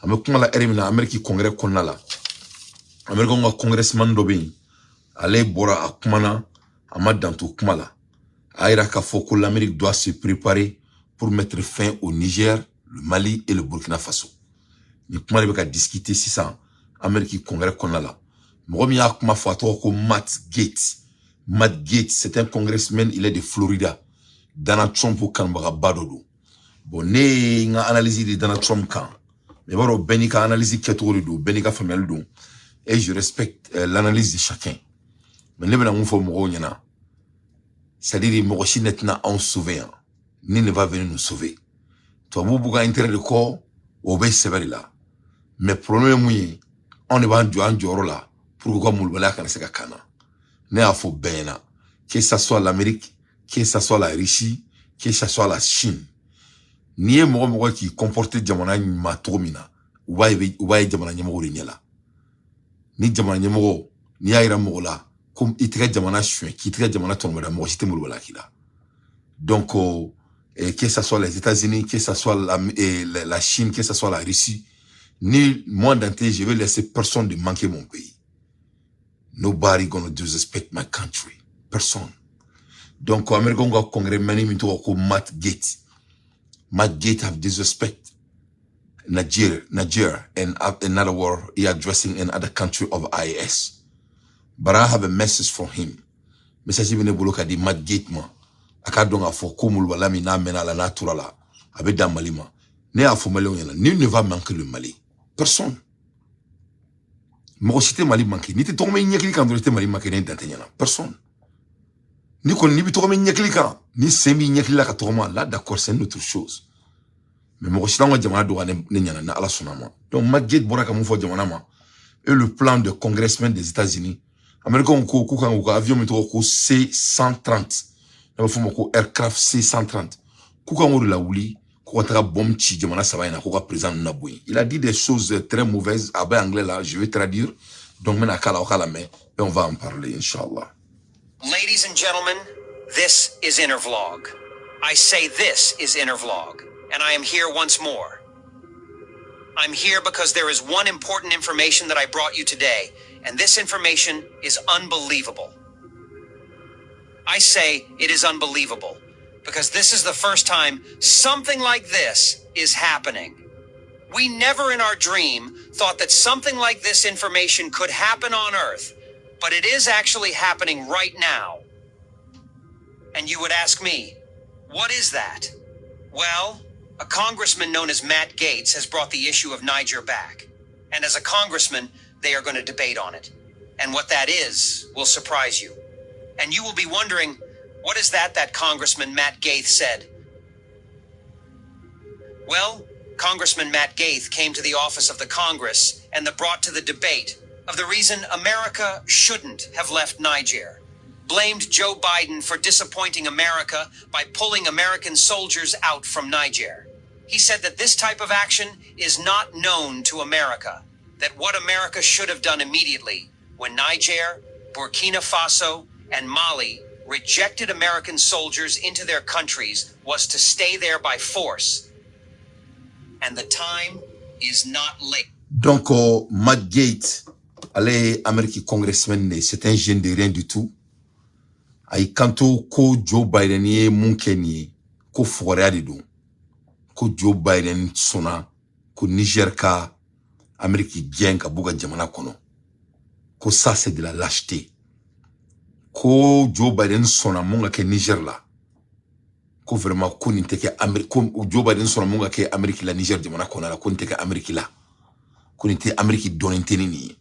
ame kuma la erimina Ameriki congrès konna la Amerika nga congressman do be ale bora akumana ama danto kuma la aira ka fo ko l'Amérique doit se préparer pour mettre fin au Niger, le Mali et le Burkina Faso. Ni kuma le be ka discuter sisan Ameriki congrès konna la mo mi akuma fo to ko Matt Gaetz. Matt Gaetz, c'est un congressman, il est de Florida. Donald Trump ou Kanbaga Badodo. Bon, ne nga analyse de Donald Trump kan. Mais bon, Benika analyse ketorido, Benika famille. Et je respecte l'analyse de chacun. Mais ne venons pas mourir nyana. C'est-à-dire, Morochi n'est pas en sauver. Ni ne va venir nous sauver. Toi, vous avez intérêt de corps, obéir sévère là. Mais problème mouillé, on est vendu en joro là pour que nous le kana seka kana. Ne a fo bena. Que ça soit l'Amérique, que ça soit la Russie, que ça soit la Chine. Ni mougo qui comporte jamana matomina. Ou va jamana nyamoro nyela. Ni jamana nyamoro, ni aira mola. Comme il traite jamana chouin, qui traite jamana tonmada, moi j'étais moulbala kila. Donc, que ce soit les États-Unis, que ce soit la Chine, que ce soit la Russie, ni moi d'entrée, je vais laisser personne de manquer mon pays. Nobody gonna disrespect my country. Personne. Donc, American Congrès, many minto ko Matt Gaetz. Matt Gaetz have disrespect Nigeria, and in other words, he addressing another country of IS. But I have a message for him. Message even boloka di Matt Gaetz ma. Akadonga fo komul balami na mena la naturala. Abeda malima. Ne afo Mali on nul ne va manquer le Mali. Personne. Morosité Mali manqué. Ni te tombe nyekli quand dorite Mali manqué n'entanyana. Personne. Ni kon ni bitome nyekli kan. Ni semi nyekli la katoma là d'accord c'est une autre chose. Mais morosité on jamana do ne nyana na ala sonama. Donc Matt Gaetz boraka mo fo jamana ma. Et le plan de congressman des États-Unis. Américain ko avion metro ko C-130. Na fo ko aircraft C-130. Kuka ngori la wuli ko tra bombe chi jamana sabayna ko président na boy. Il a dit des choses très mauvaises en anglais là, je vais traduire. Donc mena kala mais et on va en parler inchallah. Ladies and gentlemen, this is Intervlog. I say this is Intervlog, and I am here once more. I'm here because there is one important information that I brought you today, and this information is unbelievable. I say it is unbelievable because this is the first time something like this is happening. We never in our dream thought that something like this information could happen on Earth, but it is actually happening right now. And you would ask me, what is that? Well, a congressman known as Matt Gaetz has brought the issue of Niger back. And as a congressman, they are going to debate on it. And what that is will surprise you. And you will be wondering, what is that Congressman Matt Gaetz said? Well, Congressman Matt Gaetz came to the office of the Congress and brought to the debate of the reason America shouldn't have left Niger. Blamed Joe Biden for disappointing America by pulling American soldiers out from Niger. He said that this type of action is not known to America, that what America should have done immediately when Niger, Burkina Faso, and Mali rejected American soldiers into their countries was to stay there by force. And the time is not late. Donc, Matt Gaetz, allez, Américain congressman, c'est un jeune de rien du tout. Aïe, kanto ko Joe Biden ye munkeni, ko forea de don. Ko Joe Biden sona, ko Niger ka, Américain gen ka buga jamana kono. Ko ça c'est de la lâcheté. Ko Joe Biden sona munga ke Niger la. Ko vraiment ko niteke Amérique, ko Joe Biden sona munga ke Amérique la Niger jamana kono la, ko niteke Amérique la. Ko niteke Amérique donenteni ni.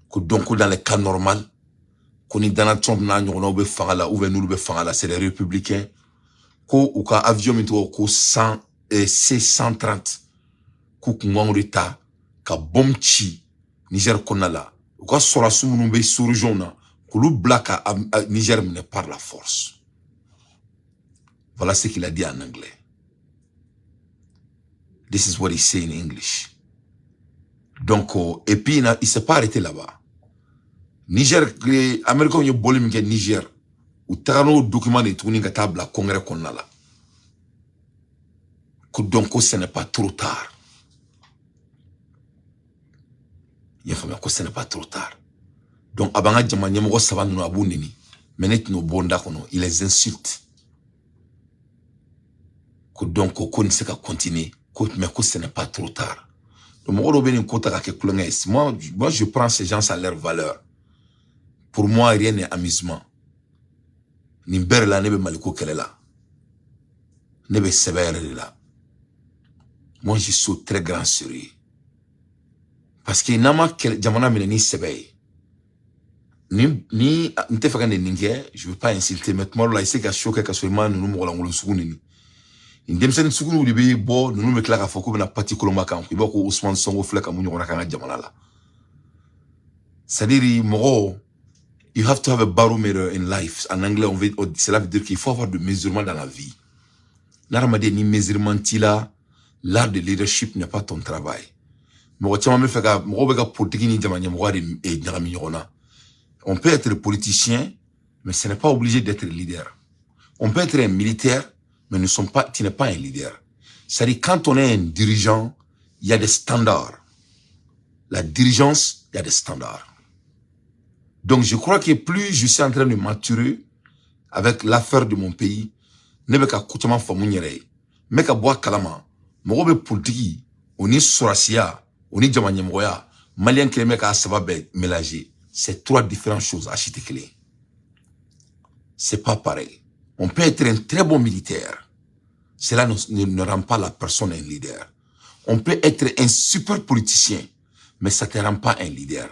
Ko donc dans le cas normal, ko ni Donald Trump na nyona oube fangala, ouve nous be fangala, c'est les républicains. Ko ou ka avion mito ko C-130. Ko kungwangurita ka bomchi Niger konala. Ou ka sora sumunu be surjona. Koulou blaka à Niger mene par la force. Voilà ce qu'il a dit en anglais. This is what he say in English. Donc, et puis il s'est pas arrêté là-bas. Niger, les Américains ont bolé Niger. Ou tarano document de tourner la table à congrès qu'on a là. Donc, ce n'est pas trop tard. Il y a que ce n'est pas trop tard. Donc, abanga jama nyemoko saba nunu abu nini. Menet no bonda kono, il les insulte. Donc, ko ne sait qu'à continuer. Mais que ce n'est pas trop tard. Donc, moi, je prends ces gens à leur valeur. Pour moi, rien n'est amusement. Ni berla nebe maliko kelela. Nebe sévère là. Moi, je suis très grand sérieux. Parce que nama jamana mine ni sebe. Ni nte faka ne ninge, je veux pas insulter, mais tomorrow là, ici ka choqué ka soima nous mo ngolo suguni. Indem sen sugunu libe bo nous me klaka foko na parti kolomba kan ko bako Ousmane Sonko flaka mu nyona kan jamana la. C'est-à-dire moro, you have to have a barometer in life. En anglais, cela veut dire qu'il faut avoir de mesurement dans la vie. N'aramade ni mesurement tila, l'art de leadership n'est pas ton travail. On peut être politicien, mais ce n'est pas obligé d'être leader. On peut être un militaire, mais tu n'es pas un leader. C'est-à-dire, quand on est un dirigeant, il y a des standards. La dirigeance, il y a des standards. Donc, je crois que plus je suis en train de maturer avec l'affaire de mon pays, ne be ka kutama famu nyere, me ka boa kalama, mo be politique, oni sorasia, oni jamanye moya, malien qui me ka sababe mélanger. C'est trois différentes choses à chiter clé. C'est pas pareil. On peut être un très bon militaire. Cela ne rend pas la personne un leader. On peut être un super politicien, mais ça te rend pas un leader.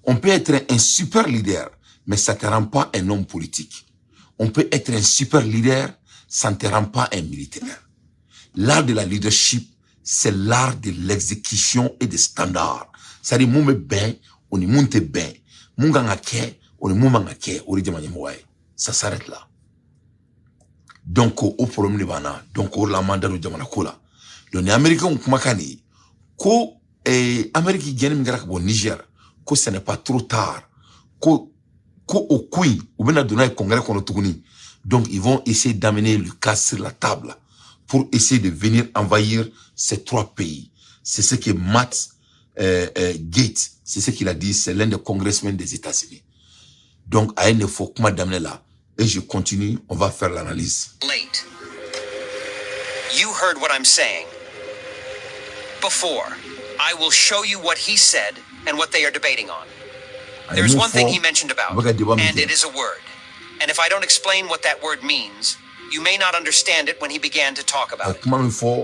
On peut être un super leader, mais ça te rend pas un homme politique. On peut être un super leader, ça ne te rend pas un militaire. L'art de la leadership, c'est l'art de l'exécution et des standards. C'est-à-dire, mon ben, on est monté ben. Mon gangake, on est mon mangake, on est jamanye mouaye. Ça s'arrête là. Donc, au problème de bana, donc, au la mandat de jamana kola. Donc, les Américains ont kumakani, ko, Amérique gagne m'garak bon Niger, ko ce n'est pas trop tard, ko au Kui, ou bien à donner un congrès qu'on a tourné. Donc, ils vont essayer d'amener le cas sur la table pour essayer de venir envahir ces trois pays. C'est ce que Matt Gaetz, c'est ce qu'il a dit, c'est l'un des congressmen des États-Unis. Donc, à une fois que madame est là, et je continue, on va faire l'analyse. Late. You heard what I'm saying. Before, I will show you what he said and what they are debating on. There's one thing he mentioned about, and it is a word. And if I don't explain what that word means, you may not understand it when he began to talk about it.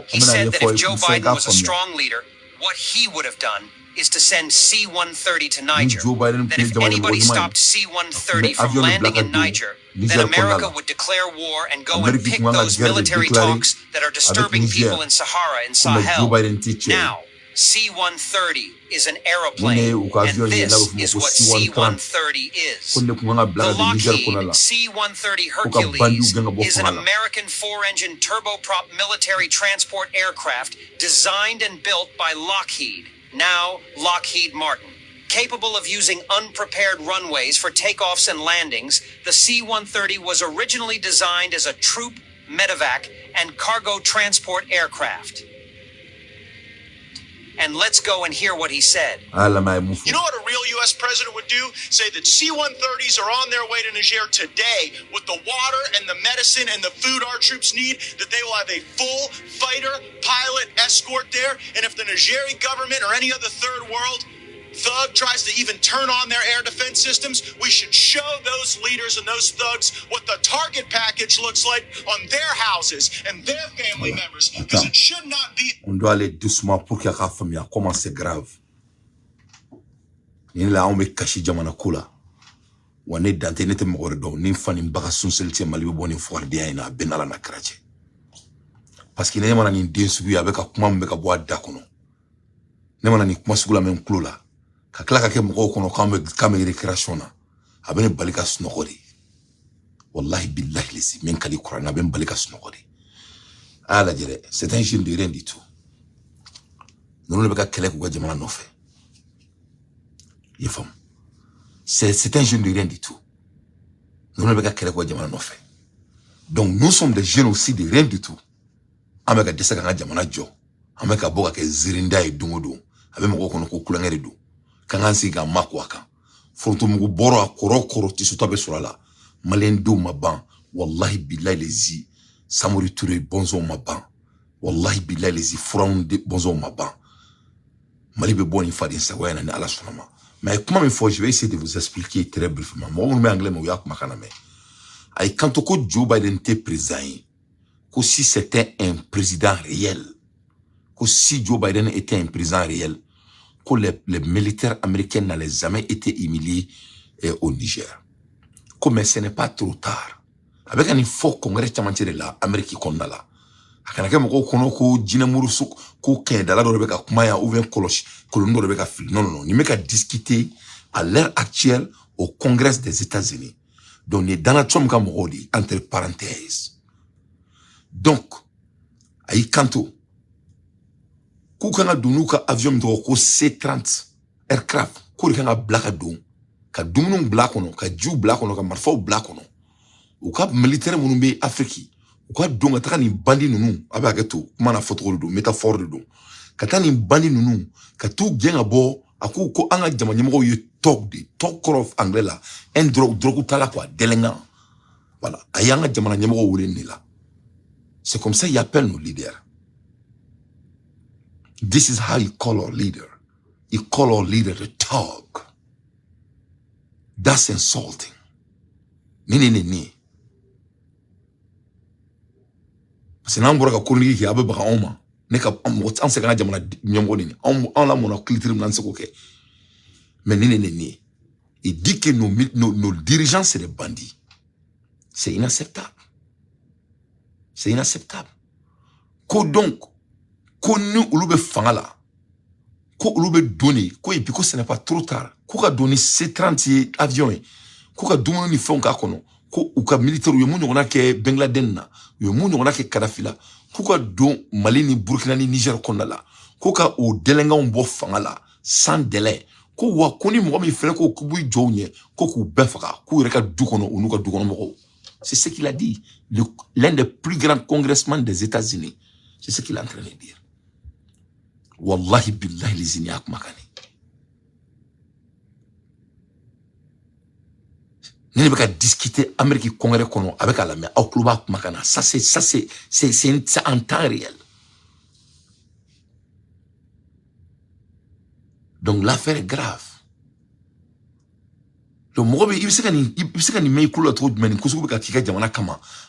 He said that if Joe Biden was a strong leader, what he would have done is to send C-130 to Niger. That if anybody stopped C-130 from landing in Niger, then America would declare war and go and pick those military talks that are disturbing people in Sahara and Sahel. Now, C-130 is an aeroplane, and this is what C-130 is. The Lockheed C-130 Hercules is an American four-engine turboprop military transport aircraft designed and built by Lockheed, now Lockheed Martin. Capable of using unprepared runways for takeoffs and landings, the C-130 was originally designed as a troop, medevac, and cargo transport aircraft. And let's go and hear what he said. You know what a real U.S. president would do? Say that C-130s are on their way to Niger today with the water and the medicine and the food our troops need, that they will have a full fighter pilot escort there. And if the Nigerian government or any other third world thug tries to even turn on their air defense systems, we should show those leaders and those thugs what the target package looks like on their houses and their family members, because it should not be. On doit aller doucement pour qu'il y ait une famille. Comment c'est grave? Il là on me cache jamana kula. On est dans une état mort ni fani mbaka sunselti malibu boni fordia ina benala na krache. Parce qu'il y a mana ni densubi avec a kuma mbeka boa dakono. Ne mana ni kuma sugula men klula. Kakla kake mko kono kame récréation na abene balika snokori wallahi billahi lisi men kali Qur'an abene balika snokori ala jere c'est un jeune de rien du tout nous ne beka kele ko jamana no fait yefam c'est un jeune de rien du tout nous ne beka kele ko jamana no fait donc nous sommes des jeunes aussi de rien du tout ameka desaka nga jamana jo ameka boka ke zirinda e dungodo abene mko kono ko kulangere do kangansi ga makwaka fonto mugu boro koro ti soto be surala malendo maban wallahi billahi lezi Samori Touré bonzo maban wallahi billahi lezi furaun de bonzo maban mali be boni fadi sa wayna ni ala sunama mais comment il faut je vais essayer de vous expliquer très brièvement moi on met anglais mais yak makana mais ay quand ko Joe Biden était président que si c'était un président réel que si Joe Biden était un président réel que les militaires américains n'allaient jamais été humiliés au Niger. Comme ce n'est pas trop tard. Avec un fort congrès de la Amérique condala. Akanake moko kono ko jina murusuk ko kendala do rebeka kumaya ou bien kolosh kolondo rebeka fil. Non. Ni meka discuter à l'heure actuelle au Congrès des États-Unis. Donc ni Donald Trump ka mokodi entre parenthèses. Donc ay kanto Kukanga dunuka avion do ko C-30 aircraft ko kanga blaka dum ka dumunung blakono ka ju blakono ka marfo blakono u ka militaire munumbe Afrique u ka donga taka ni bandi nunu aba gato kuma na photo do métaphore do ka tani bandi nunu ka tu genga bo aku ko anga jama nyimo yo talk of anglais la en drogu tala quoi delenga voilà ayanga jama nyimo wole ni la c'est comme ça il appelle nos leaders. This is how you call our leader. You call our leader a thug. That's insulting. Ni. C'est n'importe quoi qu'on dit qu'il y a pas de homme. N'est qu'à on sait qu'on a déjà on l'a mon culture dans ce côté. Mais ni. Il dit que nos dirigeants c'est des bandits. C'est inacceptable. C'est inacceptable. Quoi donc? Ko nous ulube fangala ko ulube donner ko et puis ko ce n'est pas trop tard ko ka donner C-30 avion ko ka dumuni fon ka kono ko u ka militaire yo mun ngona ke Bangladesh na yo mun ngona ke Kadhafi la ko ka don Mali ni Burkina ni Niger konna la ko ka o delenga on bo fangala sans délai ko wa koni mo mi fele ko kubu jonye ko ku befaka ko reka du kono onu ka du kono mo. C'est ce qu'il a dit, l'un des plus grands congressmen des États-Unis. C'est ce qu'il est en train de dire. Wallahi billahi les ignaques makani. Nous devons discuter Amérique Congrès avec la main au club makana. Ça c'est en temps réel. Donc l'affaire est grave. Le Mogobe, il sait qu'il y a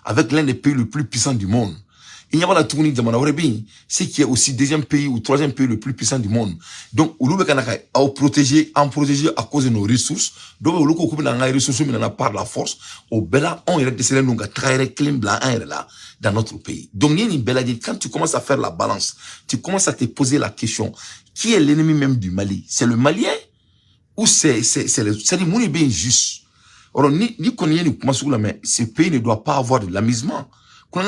avec l'un des pays les plus puissants du monde. Il n'y a pas la tournée de c'est qui est aussi deuxième pays ou troisième pays le plus puissant du monde. Donc, on doit protéger à cause de nos ressources. Donc, on doit couper les ressources par la force. Au Bela, on est décidé de travailler dans notre pays. Donc, il y a une belle idée. Quand tu commences à faire la balance, tu commences à te poser la question, qui est l'ennemi même du Mali? C'est le Malien? Ou c'est le monde est bien juste. Alors, ni connaît ni comment sur la main, ce pays ne doit pas avoir de l'amusement. En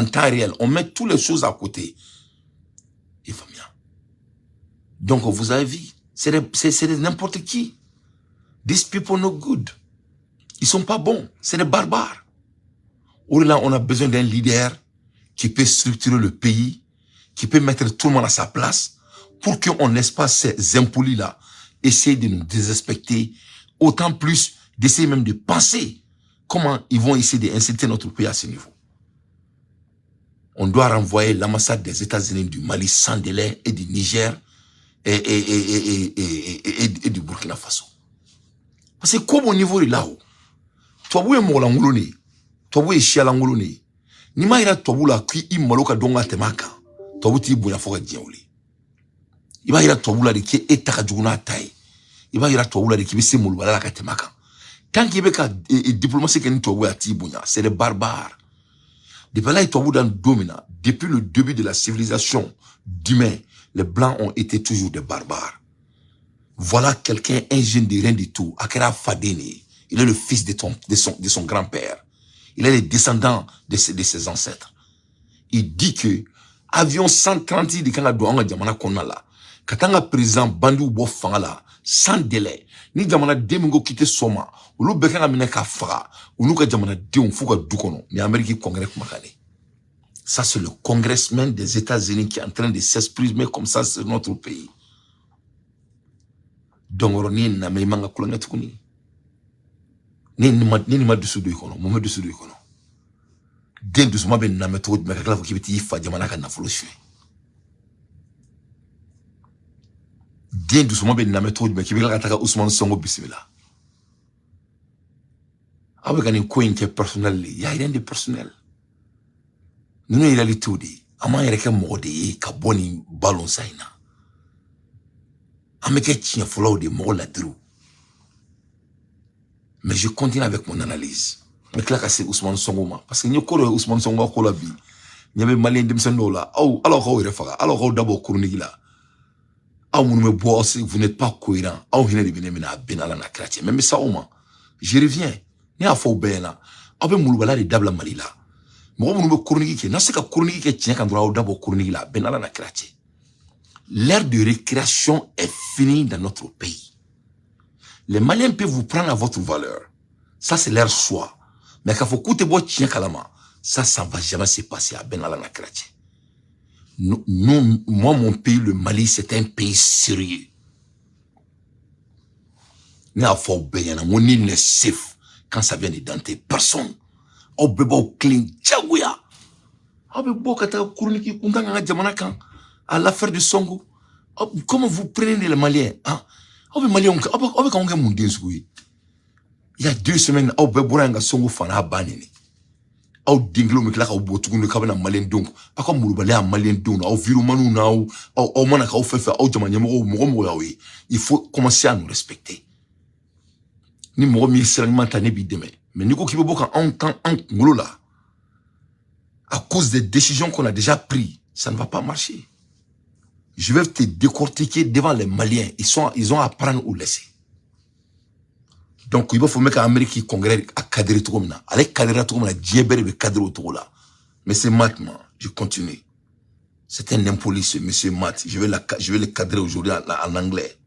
temps réel, on met toutes les choses à côté. Donc, vous avez vu, c'est n'importe qui. These people no good. Ils sont pas bons. C'est des barbares. Or là, on a besoin d'un leader qui peut structurer le pays, qui peut mettre tout le monde à sa place, pour qu'on ne laisse pas ces impolis-là essayer de nous désrespecter, autant plus d'essayer même de penser comment ils vont essayer d'insulter notre pays à ce niveau. On doit renvoyer l'ambassade des États-Unis du Mali sans délai et du Niger et du Burkina Faso. Parce que comme au niveau de là-haut, toi vous êtes molangolone, toi vous êtes chialangolone, ni ma ira toi vous la qui imaloka donga temaka, toi vous t'y bouya foka diaouli. Il va y avoir toi vous la de qui est takajuna taille. Il va y avoir toi vous la de qui bise moulwala la katemaka. Tant qu'il y a des diplomatie qui c'est des barbares. Depuis là, depuis le début de la civilisation d'humains, les Blancs ont été toujours des barbares. Voilà quelqu'un, un jeune de rien du tout, Akera Fadene. Il est le fils de son grand-père. Il est le descendant de ses ancêtres. Il dit que avion 130 de Canada Diamana Konala, Katanga président Bandou Bofangala, sans délai, ni Diamana Demingo quitté Soma, ou l'ou Bekanga Mineka Fra, ou nous Diamana Dion Fouga Dukono, ni Amérique Congrès Makane. Ça, c'est le congressman des États-Unis qui est en train de s'exprimer comme ça sur notre pays. dongoro ni na me manga kulanga tukuni ni ma dusu do ikono mo me dusu do ikono den dusu ma be na me to me kala fo kibiti fa jamana ka na folo shwe den dusu ma be na me to me kibila ka taka Ousmane Sonko bismillah abe kan ko inte personnel ya iden de personnel nous il a li tudi ama yere ke mo de ka boni ballon saina ameke tien follow de mo la trou. Mais je continue avec mon analyse. Mais là, c'est Ousmane Sonko. Parce que nous avons Ousmane Sonko qui a dit nous avons malien de Msendola. Alors, alors, d'abord, Kournigila. Vous n'êtes pas cohérent. Même ça, je reviens. Nous avons fait là. Nous avons fait d'abord Malila. Nous avons fait Kournigi. Nous avons fait Kournigi qui tient d'abord Kournigila. L'ère de récréation est finie dans notre pays. Les Maliens peuvent vous prendre à votre valeur. Ça, c'est leur choix. Mais quand vous écoutez votre chien kalama, ça ne va jamais se passer à Ben Alana Kraché. Moi, mon pays, le Mali, c'est un pays sérieux. N'a pas bien, mon île n'est safe quand ça vient d'identité. Personne. Au bébé au clean, tchagouya. Au bébé kata kourniki kundanga jamana kan à l'affaire de Sonko. Comment vous prenez les Maliens, hein? Il y a 2 semaines, au Beboranga Songo Fana Banini. Au Dinglo Miklaka au Botugun, le Cabana Malien Dunk, pas comme Moubalea Malien Dunk, au Virumanu now, au Manaka, au Fefa, au Jamaniamo, Moramoyawi. Il faut commencer à nous respecter. Ni Moromi Serment à Nebideme. Mais Nico Kiboboka en temps en Moulola. À cause des décisions qu'on a déjà prises, ça ne va pas marcher. Je vais te décortiquer devant les Maliens. Ils ont à prendre ou laisser. Donc, il faut mettre l'Amérique congrès à cadrer tout comme ça. Avec cadrer tout comme ça, Djebere veut cadrer autour là. Mais c'est maintenant. Je continue. C'est un impoli, monsieur Matt. Je vais le cadrer aujourd'hui en anglais.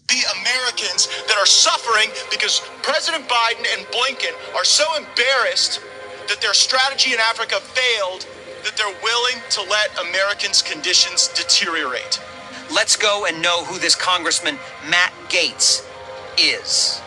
The Americans that are suffering because President Biden and Blinken are so embarrassed that their strategy in Africa failed that they're willing to let Americans' conditions deteriorate. Let's go and know who this Congressman Matt Gaetz is.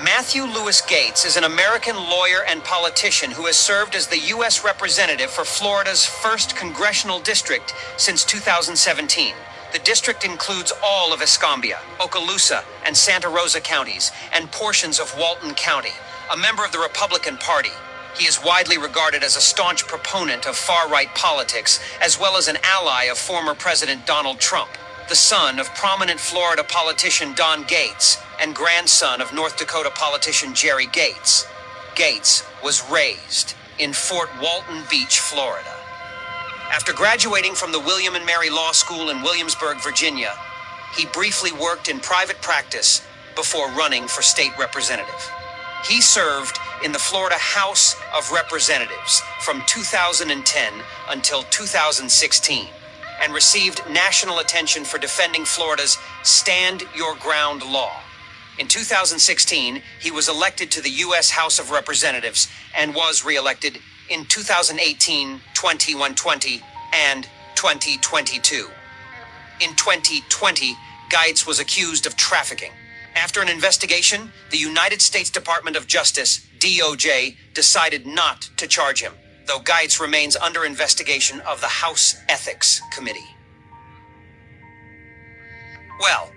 Matthew Lewis Gaetz is an American lawyer and politician who has served as the U.S. representative for Florida's 1st Congressional District since 2017. The district includes all of Escambia, Okaloosa, and Santa Rosa counties, and portions of Walton County. A member of the Republican Party, he is widely regarded as a staunch proponent of far-right politics, as well as an ally of former President Donald Trump, the son of prominent Florida politician Don Gaetz and grandson of North Dakota politician Jerry Gaetz. Gaetz was raised in Fort Walton Beach, Florida. After graduating from the William and Mary Law School in Williamsburg, Virginia, he briefly worked in private practice before running for state representative. He served in the Florida House of Representatives from 2010 until 2016 and received national attention for defending Florida's Stand Your Ground law. In 2016, he was elected to the U.S. House of Representatives and was re-elected in 2018, 2020, and 2022. In 2020, Gaetz was accused of trafficking. After an investigation, the United States Department of Justice, DOJ, decided not to charge him, though Gaetz remains under investigation of the House Ethics Committee. Well,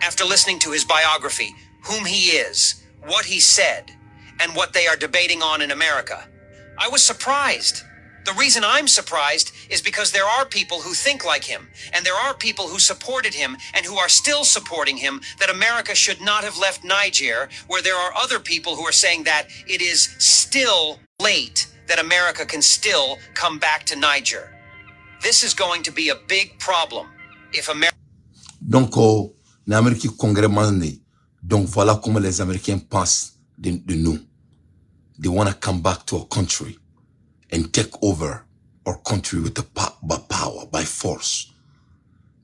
after listening to his biography, whom he is, what he said, and what they are debating on in America, I was surprised. The reason I'm surprised is because there are people who think like him, and there are people who supported him and who are still supporting him, that America should not have left Niger, where there are other people who are saying that it is still late, that America can still come back to Niger. This is going to be a big problem if America... Donc, l'Amérique congrès. Donc, voilà comment les Américains pensent de nous. They want to come back to our country and take over our country with by power, by force.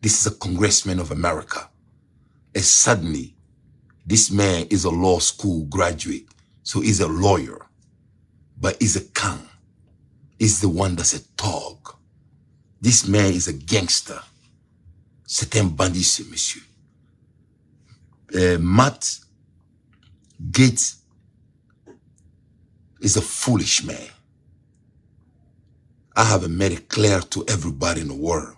This is a congressman of America. And suddenly, this man is a law school graduate. So he's a lawyer. But he's a king. He's the one that's a thug. This man is a gangster. C'est un bandit, ce monsieur. Matt Gaetz is a foolish man. I have made it clear to everybody in the world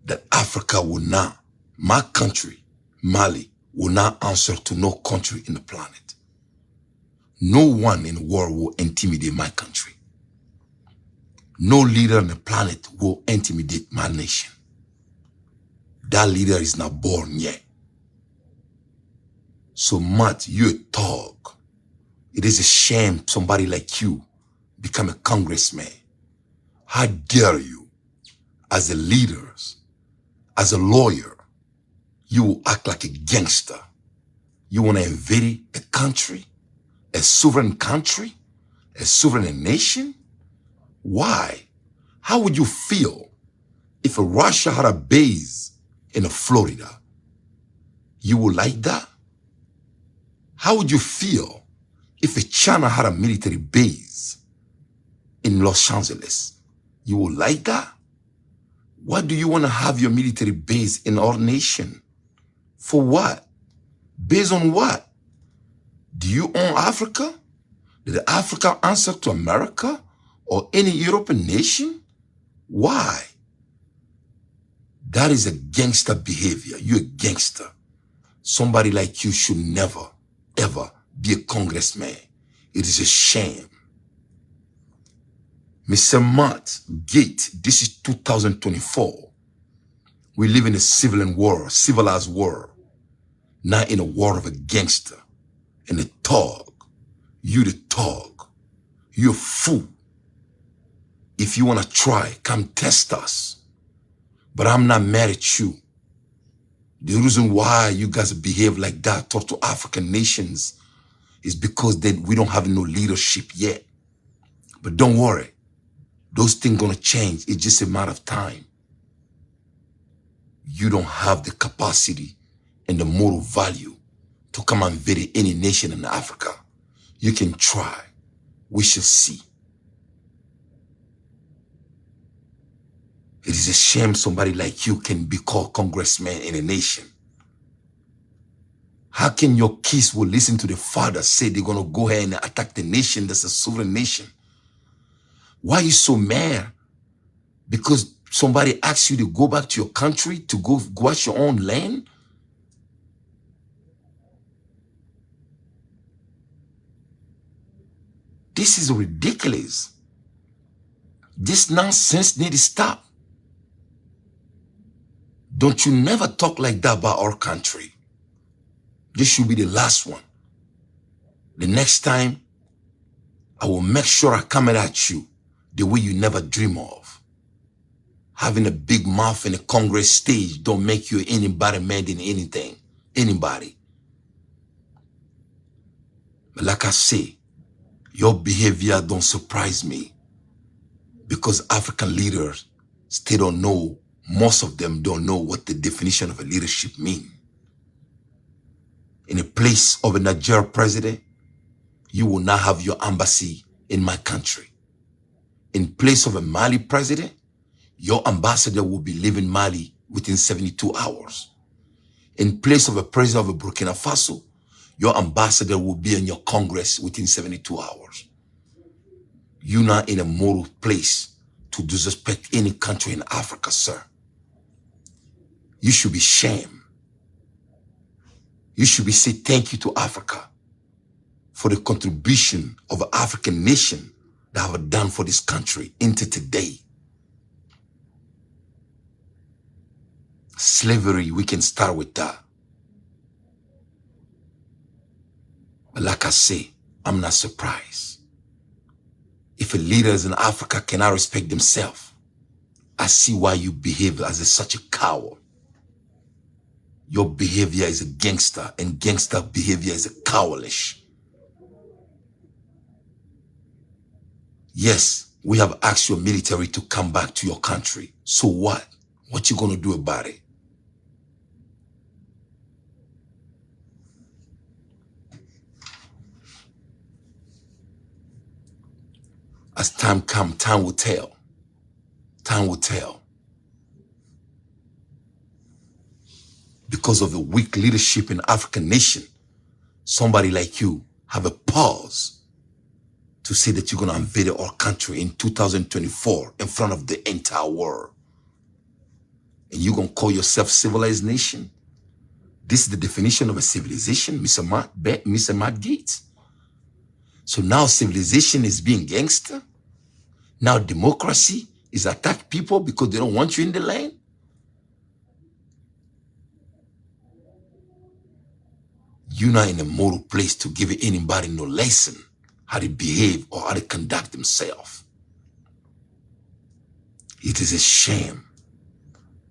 that Africa will not, my country, Mali, will not answer to no country in the planet. No one in the world will intimidate my country. No leader on the planet will intimidate my nation. That leader is not born yet. So Matt, you're a thug. It is a shame somebody like you become a congressman. How dare you, as a leader, as a lawyer, you will act like a gangster. You want to invade a country, a sovereign nation? Why? How would you feel if Russia had a base in Florida? You would like that? How would you feel if China had a military base in Los Angeles? You would like that? Why do you want to have your military base in our nation? For what? Based on what? Do you own Africa? Did Africa answer to America or any European nation? Why? That is a gangster behavior. You're a gangster. Somebody like you should never, ever be a congressman. It is a shame. Mr. Matt Gaetz, this is 2024. We live in a civilized world, not in a world of a gangster and a thug. You the thug. You're a fool. If you want to try, come test us. But I'm not mad at you. The reason why you guys behave like that toward to African nations is because we don't have no leadership yet. But don't worry. Those things gonna change. It's just a matter of time. You don't have the capacity and the moral value to come and invade any nation in Africa. You can try. We shall see. It is a shame somebody like you can be called congressman in a nation. How can your kids will listen to the father say they're gonna go ahead and attack the nation that's a sovereign nation? Why are you so mad? Because somebody asks you to go back to your country, to go watch your own land? This is ridiculous. This nonsense needs to stop. Don't you never talk like that about our country. This should be the last one. The next time, I will make sure I come at you the way you never dream of. Having a big mouth in a Congress stage don't make you anybody mad in anything. Anybody. But like I say, your behavior don't surprise me. Because African leaders still don't know, most of them don't know what the definition of a leadership means. In a place of a Nigerian president, you will not have your embassy in my country. In place of a Mali president, your ambassador will be leaving Mali within 72 hours. In place of a president of a Burkina Faso, your ambassador will be in your Congress within 72 hours. You're not in a moral place to disrespect any country in Africa, sir. You should be ashamed. You should be saying thank you to Africa for the contribution of an African nation that have done for this country into today. Slavery, we can start with that. But like I say, I'm not surprised. If a leaders in Africa cannot respect themselves, I see why you behave as such a coward. Your behavior is a gangster, and gangster behavior is a cowardice. Yes, we have asked your military to come back to your country. So what? What you gonna do about it? As time comes, time will tell. Time will tell. because of the weak leadership in African nation, somebody like you have a pause to say that you're going to invade our country in 2024 in front of the entire world. And you're going to call yourself civilized nation? This is the definition of a civilization, Mr. Matt Gaetz. So now civilization is being gangster. Now democracy is attack people because they don't want you in the land. You're not in a moral place to give anybody no lesson how to behave or how to conduct themselves. It is a shame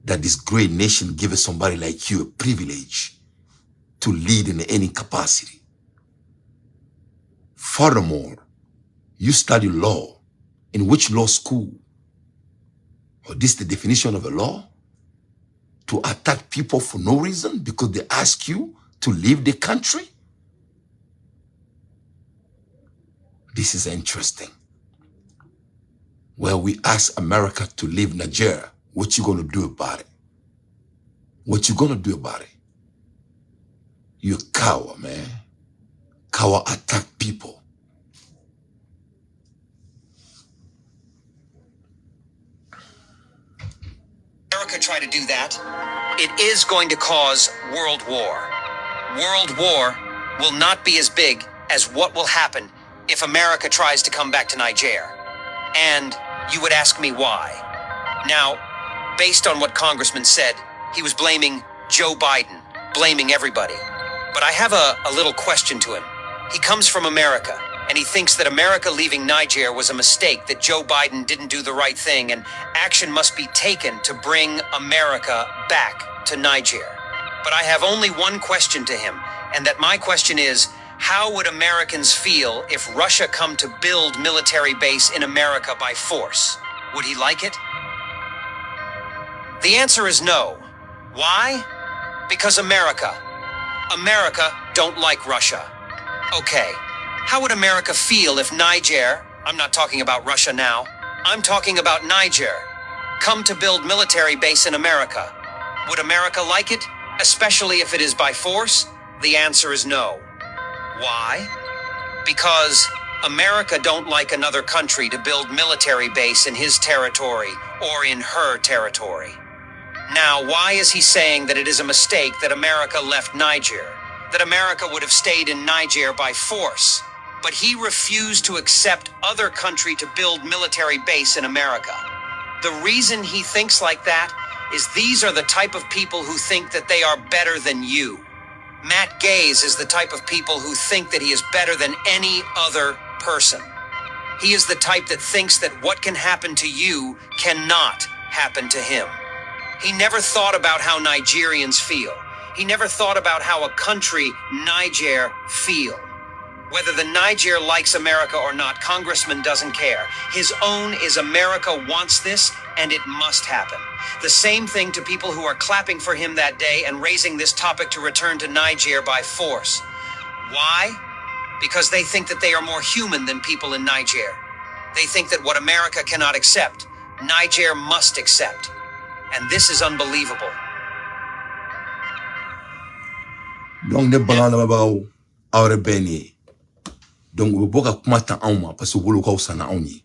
that this great nation gives somebody like you a privilege to lead in any capacity. Furthermore, you study law. In which law school? Or this is the definition of a law? To attack people for no reason because they ask you to leave the country? This is interesting. Well, we ask America to leave Nigeria. What you gonna do about it? What you gonna do about it? You're a coward, man. Coward attack people. America try to do that, it is going to cause world war. World war will not be as big as what will happen if America tries to come back to Niger. And you would ask me why. Now, based on what Congressman said, he was blaming Joe Biden, blaming everybody. But I have a little question to him. He comes from America, and he thinks that America leaving Niger was a mistake, that Joe Biden didn't do the right thing, and action must be taken to bring America back to Niger. But I have only one question to him, and that my question is, how would Americans feel if Russia come to build military base in America by force? Would he like it? The answer is no. Why? Because America don't like Russia. Okay, how would America feel if Niger, I'm not talking about Russia now, I'm talking about Niger, come to build military base in America? Would America like it, especially if it is by force? The answer is no. Why? Because America don't like another country to build military base in his territory or in her territory. Now, why is he saying that it is a mistake that America left Niger? That America would have stayed in Niger by force? But he refused to accept other country to build military base in America. The reason he thinks like that is these are the type of people who think that they are better than you. Matt Gaetz is the type of people who think that he is better than any other person. He is the type that thinks that what can happen to you cannot happen to him. He never thought about how Nigerians feel. He never thought about how a country, Niger, feel. Whether the Niger likes America or not, Congressman doesn't care. His own is America wants this, and it must happen. The same thing to people who are clapping for him that day and raising this topic to return to Niger by force. Why? Because they think that they are more human than people in Niger. They think that what America cannot accept, Niger must accept. And this is unbelievable. Donc ne balan la babaw awre beni. Donc we boka kuma tan anw ma parce que bolo ko sana anw yi.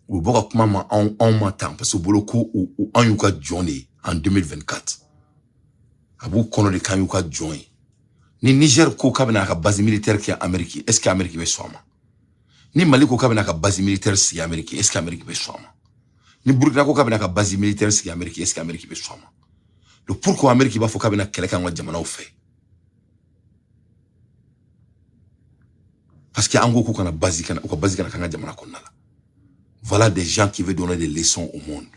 We boka kuma ma anw ma tan parce que bolo ko an yu ka journey en 2024. Abu kono de kan yu ka join. Ni Niger ko ka bena ka base militaire ki Amerique, est-ce que Amerique be soma? Ni Mali ko ka bena ka base militaire si Amerique, est-ce que Amerique be soma? Ni Burkina ko ka bena ka base militaire si Amerique, est-ce que Amerique be soma? Le pourquoi Amerique ba fo ka bena kele kan wa jamana fait? Parce qu'il y a un gros qui a basique kanga jamana konnala. Voilà des gens qui veulent donner des leçons au monde.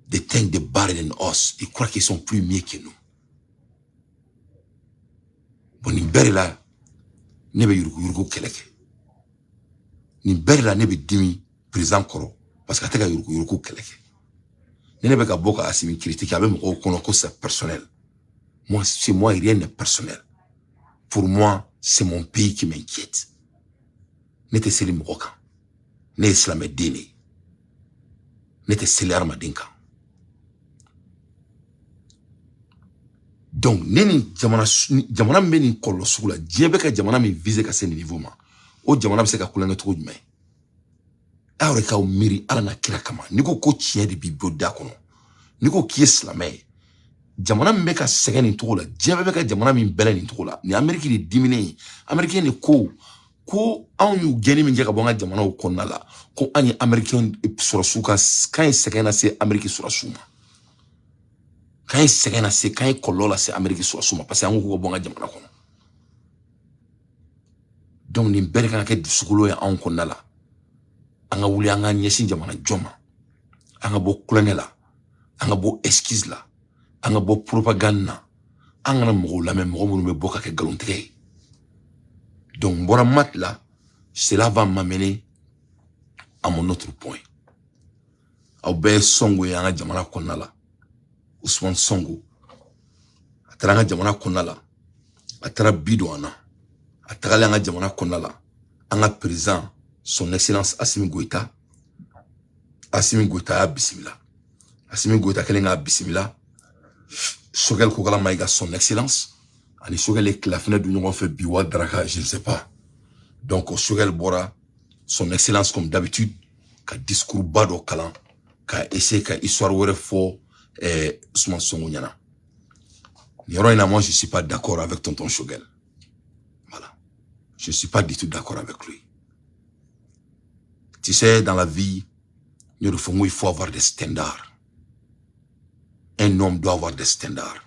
They think they're better than us. Ils croient qu'ils sont plus mieux que nous. Bon, ni bere la nebe yurgu keleke. Ni bere la nebe dimi président koro parce que ateka yurgu keleke. Ni nebe ka boka asimi critique avec mon konoko c'est personnel. Moi, c'est moi rien n'est personnel. Pour moi, c'est mon pays qui m'inquiète. Nete seli mokoka. Ne islamé dini. Nete seli armadinka. Donc neni jamana meni kolo sugula diebe ka jamana mi vise ka sen niveau ma o jamana be se ka kulanga to jume awre ka o miri ala na kira kama niko ko tie de bibio da kono niko ki islamé jamana mbe ka segen ni to la diebe be ka jamana mi bele ni to la ni ameriki di dimine ameriki ni ko an yu geni min ka bonga jamana o konna la ko ani american sura suka kan segen na se ameriki sura suma quand il s'est renacé, quand il colola, c'est Amérique sur Souma, parce qu'il y a un gros bon adjamana. Donc, les Belges qui ont soukoulou et en konala, anga wuli anga nyesin jamana joma, anga bo kolonela, anga bo esquisse la, anga bo propagande, anga na mou la même mou me boka ke galonté. Donc, bora mat là, cela va m'amener à mon autre point. Au be songo et anga jamana konala. Ousmane Sonko ataranga jamana konala atara bidwana ataranga jamana konala anga président son excellence Assimi Goïta ya bisimila Assimi Goïta kelenga bisimila Sogel Kokala Maïga son excellence ani Sogel la fenêtre du ñongo fait biwa draka je ne sais pas donc Sogel Bora son excellence comme d'habitude ka discours bado kalan ka essayer ka histoire wore fo Ousmane Sonko Nyana. Moi, je ne suis pas d'accord avec tonton Shogel. Voilà. Je ne suis pas du tout d'accord avec lui. Tu sais, dans la vie, il faut avoir des standards. Un homme doit avoir des standards.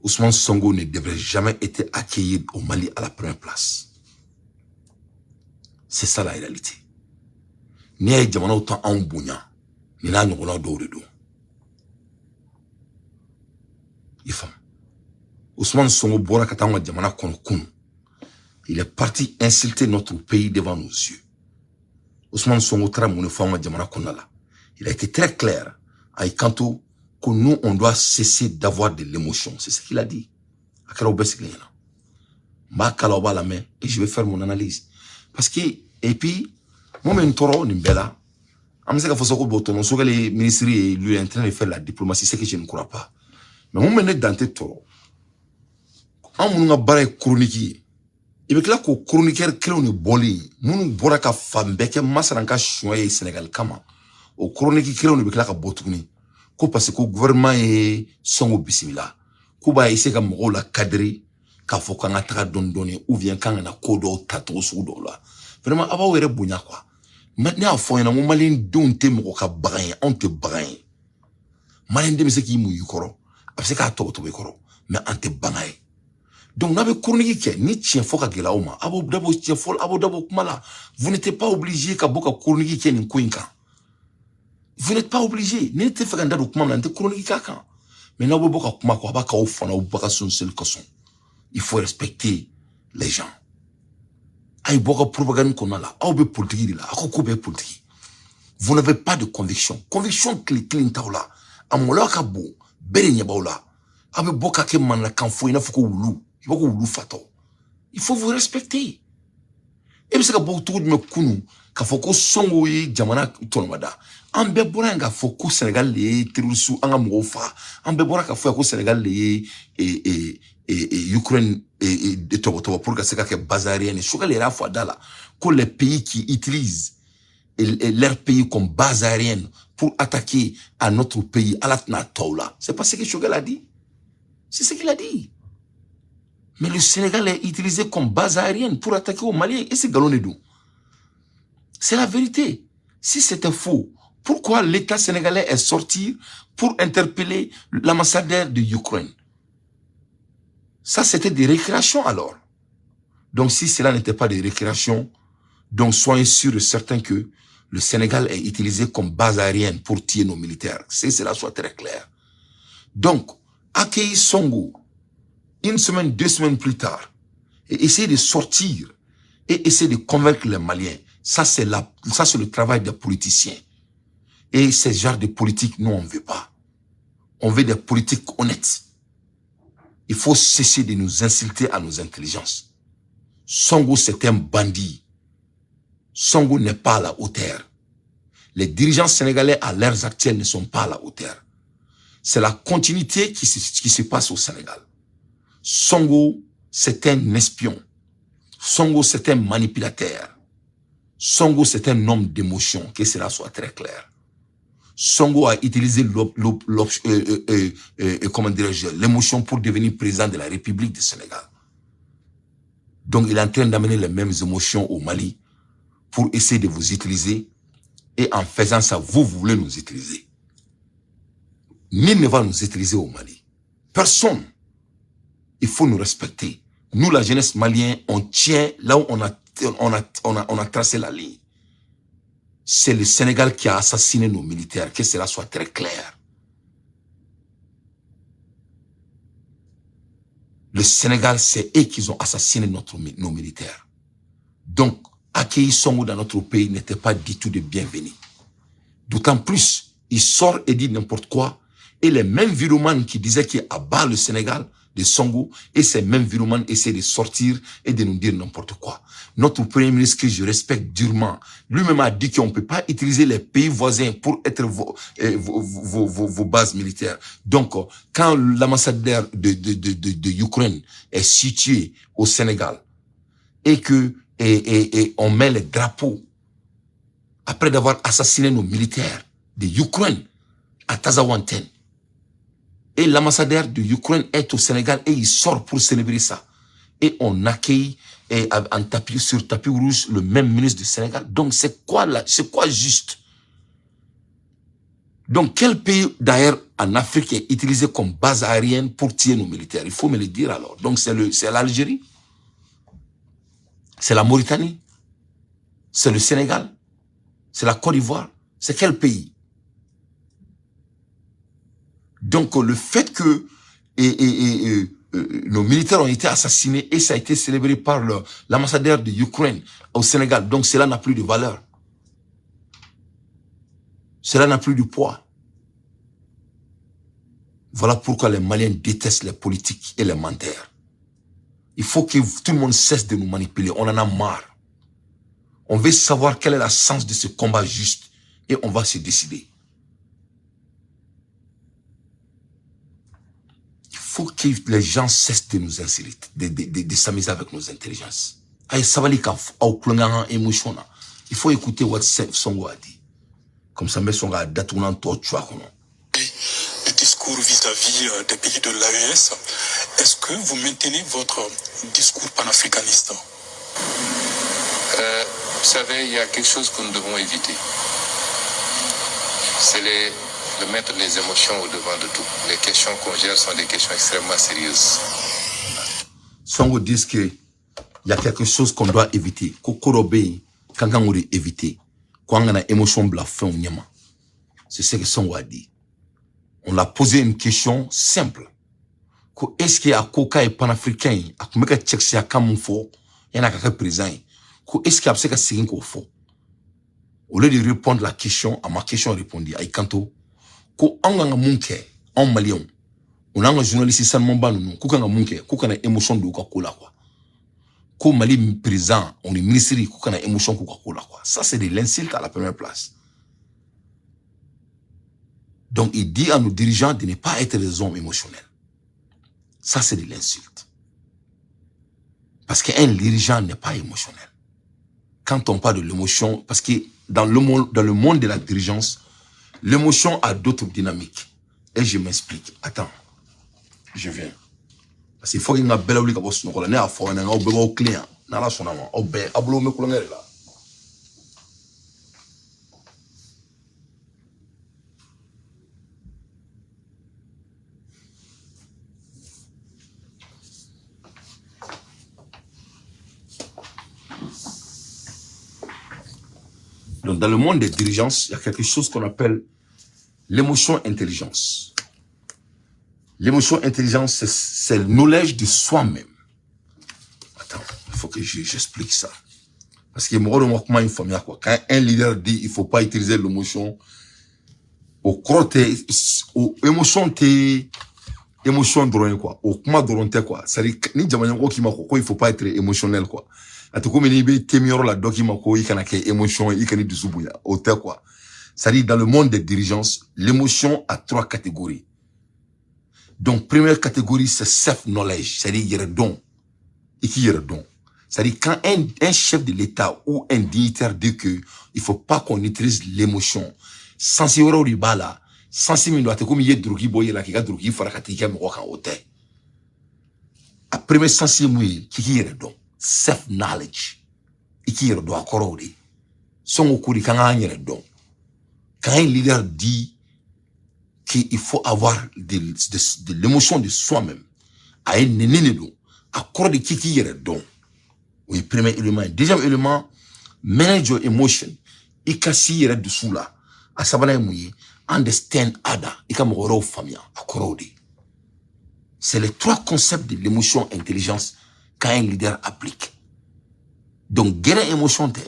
Ousmane Sonko ne devrait jamais être accueilli au Mali à la première place. C'est ça la réalité. Ni a jamana autant en bounya. Il a nous de Ousmane Sonko Bora Katanga Djamana Konokun. Il est parti insulter notre pays devant nos yeux. Ousmane Sonko Tramoune Fama Djamana Konala. Il a été très clair à Ikanto que nous, on doit cesser d'avoir de l'émotion. C'est ce qu'il a dit. Et je vais faire mon analyse. Parce que, et puis, moi, je Nimbela. Je sais que les ministres lui est en train de faire la diplomatie, c'est que je ne crois pas. Mais moi, je suis dans tes toro. En mon barre chronique, il y a que chroniqueur qui est boli. Mon bora ka fambeke masaranka chouye Sénégal kama. Au chronique qui est là ka botuni. Ko parce que le gouvernement est songo bisimila. Ko ba essayer ka mo la cadrer ka fo ka ngata dondone ou bien kan na kodo tato sudo la. Vraiment aba were bunya quoi. Maintenant, à fond, il y a un malin dont tu es brin, on te brin. Malin de ce qui mouille koro. Parce que tu es koro. Mais on te brin. Donc, nous avons chronique qui ni tien fo ka gela oma. Abo dabo tien fol, abo dabo kumala. Vous n'êtes pas obligé ka boka chronique qui ni kuinka. Vous n'êtes pas obligé. N'êtes pas ganda do kumala, n'êtes chronique kaka. Mais nous avons boka kuma ko abaka ofana ou boka son seul koson. Il faut respecter les gens. Aïe, beaucoup propagande qu'on a là, aïe, politique là, aïe, politique. Vous n'avez pas de conviction. Conviction clean taoula. Amola kabo, beri baola. Aïe, beaucoup qui man la kanfou, il faut oulu, il faut oulu fato. Il faut vous respecter. Et parce que beaucoup tout me kunu, kafoko songo yi jamana tonomada. Ambe bora nga foko Sénégal le terroristes anga mofa. Ambe bora ka foko Sénégal le Ukraine et Togo pour que c'est que bazarien. Je crois les fois là que les pays qui utilisent leur pays comme base aérienne pour attaquer à notre pays, à la Tnaoula. C'est pas ce que Choguel a dit. C'est ce qu'il a dit. Mais le Sénégal est utilisé comme base aérienne pour attaquer aux Maliens. Et c'est Galonedou. C'est la vérité. Si c'était faux, pourquoi l'État sénégalais est sorti pour interpeller l'ambassadeur de Ukraine? Ça, c'était des récréations alors. Donc, si cela n'était pas des récréations, donc soyez sûrs et certains que le Sénégal est utilisé comme base aérienne pour tuer nos militaires. C'est cela soit très clair. Donc, accueillir Sonko, une semaine, 2 semaines plus tard, et essayer de sortir, et essayer de convaincre les Maliens, ça c'est le travail des politiciens. Et ce genre de politique, nous on ne veut pas. On veut des politiques honnêtes. Il faut cesser de nous insulter à nos intelligences. Sonko c'est un bandit. Sonko n'est pas à la hauteur. Les dirigeants sénégalais à l'heure actuelle ne sont pas à la hauteur. C'est la continuité qui se passe au Sénégal. Sonko, c'est un espion. Sonko, c'est un manipulateur. Sonko, c'est un homme d'émotion, que cela soit très clair. Sonko a utilisé l'émotion pour devenir président de la République du Sénégal. Donc, il est en train d'amener les mêmes émotions au Mali pour essayer de vous utiliser. Et en faisant ça, vous voulez nous utiliser. Nul ne va nous utiliser au Mali. Personne. Il faut nous respecter. Nous, la jeunesse malienne, on tient là où on a tracé la ligne. C'est le Sénégal qui a assassiné nos militaires, que cela soit très clair. Le Sénégal, c'est eux qui ont assassiné nos militaires. Donc, accueillir Sonko dans notre pays n'était pas du tout de bienvenu. D'autant plus, il sort et dit n'importe quoi. Et les mêmes viromanes qui disaient qu'il abat le Sénégal de Sonko, et ces mêmes viromanes essaient de sortir et de nous dire n'importe quoi. Notre premier ministre, que je respecte durement, lui-même a dit qu'on ne peut pas utiliser les pays voisins pour être vos bases militaires. Donc, quand l'ambassadeur de Ukraine est situé au Sénégal, et que on met les drapeaux, après d'avoir assassiné nos militaires de Ukraine à Tazawanten, et l'ambassadeur de Ukraine est au Sénégal et il sort pour célébrer ça. Et on accueille sur tapis rouge le même ministre du Sénégal. Donc c'est quoi juste? Donc quel pays d'ailleurs en Afrique est utilisé comme base aérienne pour tuer nos militaires? Il faut me le dire alors. Donc c'est l'Algérie, c'est la Mauritanie, c'est le Sénégal, c'est la Côte d'Ivoire. C'est quel pays? Donc le fait que nos militaires ont été assassinés et ça a été célébré par l'ambassadeur de Ukraine au Sénégal, donc cela n'a plus de valeur. Cela n'a plus de poids. Voilà pourquoi les Maliens détestent les politiques et les menteurs. Il faut que tout le monde cesse de nous manipuler. On en a marre. On veut savoir quel est le sens de ce combat juste et on va se décider. Il faut que les gens cessent de nous insulter, de s'amuser avec nos intelligences. Il faut écouter what Sonko a dit. Comme ça, Sonko a dit le discours vis-à-vis des pays de l'AES, est-ce que vous maintenez votre discours panafricaniste? Vous savez, il y a quelque chose que nous devons éviter. C'est de mettre les émotions au devant de tout. Les questions qu'on gère sont des questions extrêmement sérieuses. Sonko dit qu'il y a quelque chose qu'on doit éviter. Éviter. C'est ce que Sonko a dit. On a posé une question simple. Est-ce qu'il y a coca et panafricain? Est-ce qu'il y a présent? Est-ce qu'il y a ce qu'il faut? Au lieu de répondre à la question, à ma question répondue, à Ikanto, ko anga munke en malien on a un journaliste seulement banu ko kanga munke ko kana émotion do ka kola quoi ko Mali président on est ministre ko kana émotion ko ka kola quoi. Ça c'est de l'insulte à la première place. Donc il dit à nos dirigeants de ne pas être des hommes émotionnels. Ça c'est de l'insulte. Parce qu'un dirigeant n'est pas émotionnel. Quand on parle de l'émotion, parce que dans le monde de la dirigeance, l'émotion a d'autres dynamiques. Et je m'explique. Attends. Je viens. Parce qu'il faut qu'il y ait une belle obligation. Il faut qu'il y ait un client. Donc, dans le monde des dirigences, il y a quelque chose qu'on appelle l'émotion intelligence. L'émotion intelligence, c'est le knowledge de soi-même. Attends, il faut que j'explique ça. Parce que quand un leader dit il ne faut pas utiliser l'émotion, au émotion drone quoi, au kuma drone quoi. C'est-à-dire ni jamanyango qui m'a il faut pas être émotionnel quoi. C'est-à-dire dans le monde des dirigences, l'émotion a 3 catégories. Donc, première catégorie, c'est self-knowledge, c'est-à-dire yeredon. Et qui yeredon. C'est-à-dire quand un chef de l'État ou un dignitaire dit que il faut pas qu'on utilise l'émotion, sans si euro ribala, sans si mindoate comme il y a drogi boye la qui a drogi farakati qui a m'okan ote. A premier sans si mouille, qui yeredon. Self-knowledge. Et qui yeredon à korori. Son okuri quand un yeredon. Quand un leader dit qu'il faut avoir de l'émotion de soi-même, à un nénénédo, à corps de qui yeredon. Oui, premier élément. Deuxième élément, manage your emotion. Ikasi yere dessous là. A sabana mouye, understand ada. Ika moro famia, à korodi. C'est les trois concepts de l'émotion intelligence qu'un leader applique. Donc, guérir émotion te.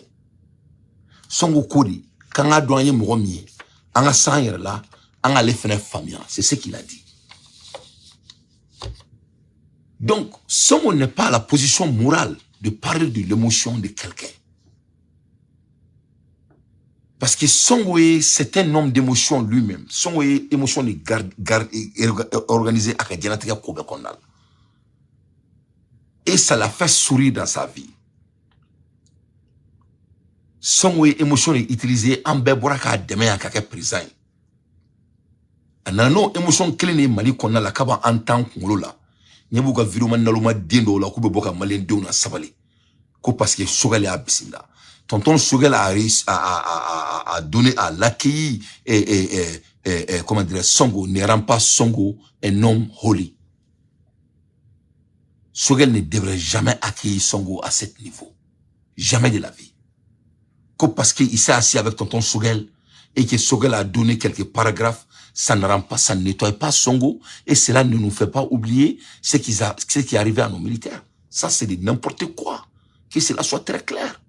Songo kodi, quand a douanier mouromier, anga sangere là, anga le fene famia. C'est ce qu'il a dit. Donc, Songo n'est pas à la position morale de parler de l'émotion de quelqu'un. Parce que Songo, c'est un homme d'émotion lui-même. Songo est émotion de organisée à Kadianatika Kobekondal. Et ça l'a fait sourire dans sa vie. Songo est émotion utilisée en Beboraka demain à quelqu'un présent. Anano émotion clé mali konna la kaba en tant que nyebuka viruma naluma dendo la kube boka malen deuna sabali ko parce que Sogel a bisimila tonton Sogel a réussi à donner à l'accueil et comment dire Songo ne rend pas Songo un homme holy. Sogel ne devrait jamais accueillir Songo à ce niveau, jamais de la vie. Ko parce qu'il s'est assis avec tonton Sogel et que Sogel a donné quelques paragraphes, ça ne rend pas, ça ne nettoie pas Songo, et cela ne nous fait pas oublier ce qui est arrivé à nos militaires. Ça, c'est de n'importe quoi. Que cela soit très clair.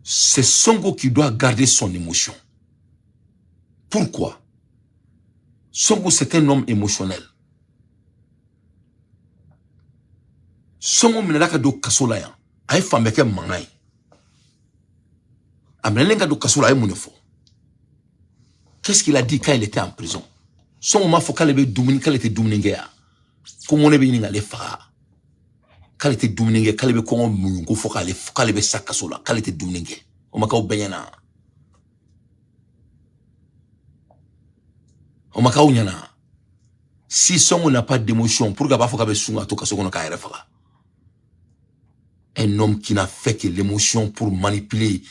C'est Songo qui doit garder son émotion. Pourquoi? Songo, c'est un homme émotionnel. Songo menelaka do kasolaya. Aïe femme qui mangaï. Amenenga do kasola aïe mounefo. Qu'est-ce qu'il a dit quand il était en prison? Son moment faut qu'elle était dominingéa. Comment on est venu à l'effort? Quand il était dominingé, quand il était comment moungo faut qu'elle était sa kasola, quand il était dominingé. On m'a qu'au benyana. On m'a qu'au nyana. Si son n'a pas d'émotion, pourquoi pas faut qu'elle soit à tout kaso qu'on a qu'à faire? Un homme qui n'a fait que l'émotion pour manipuler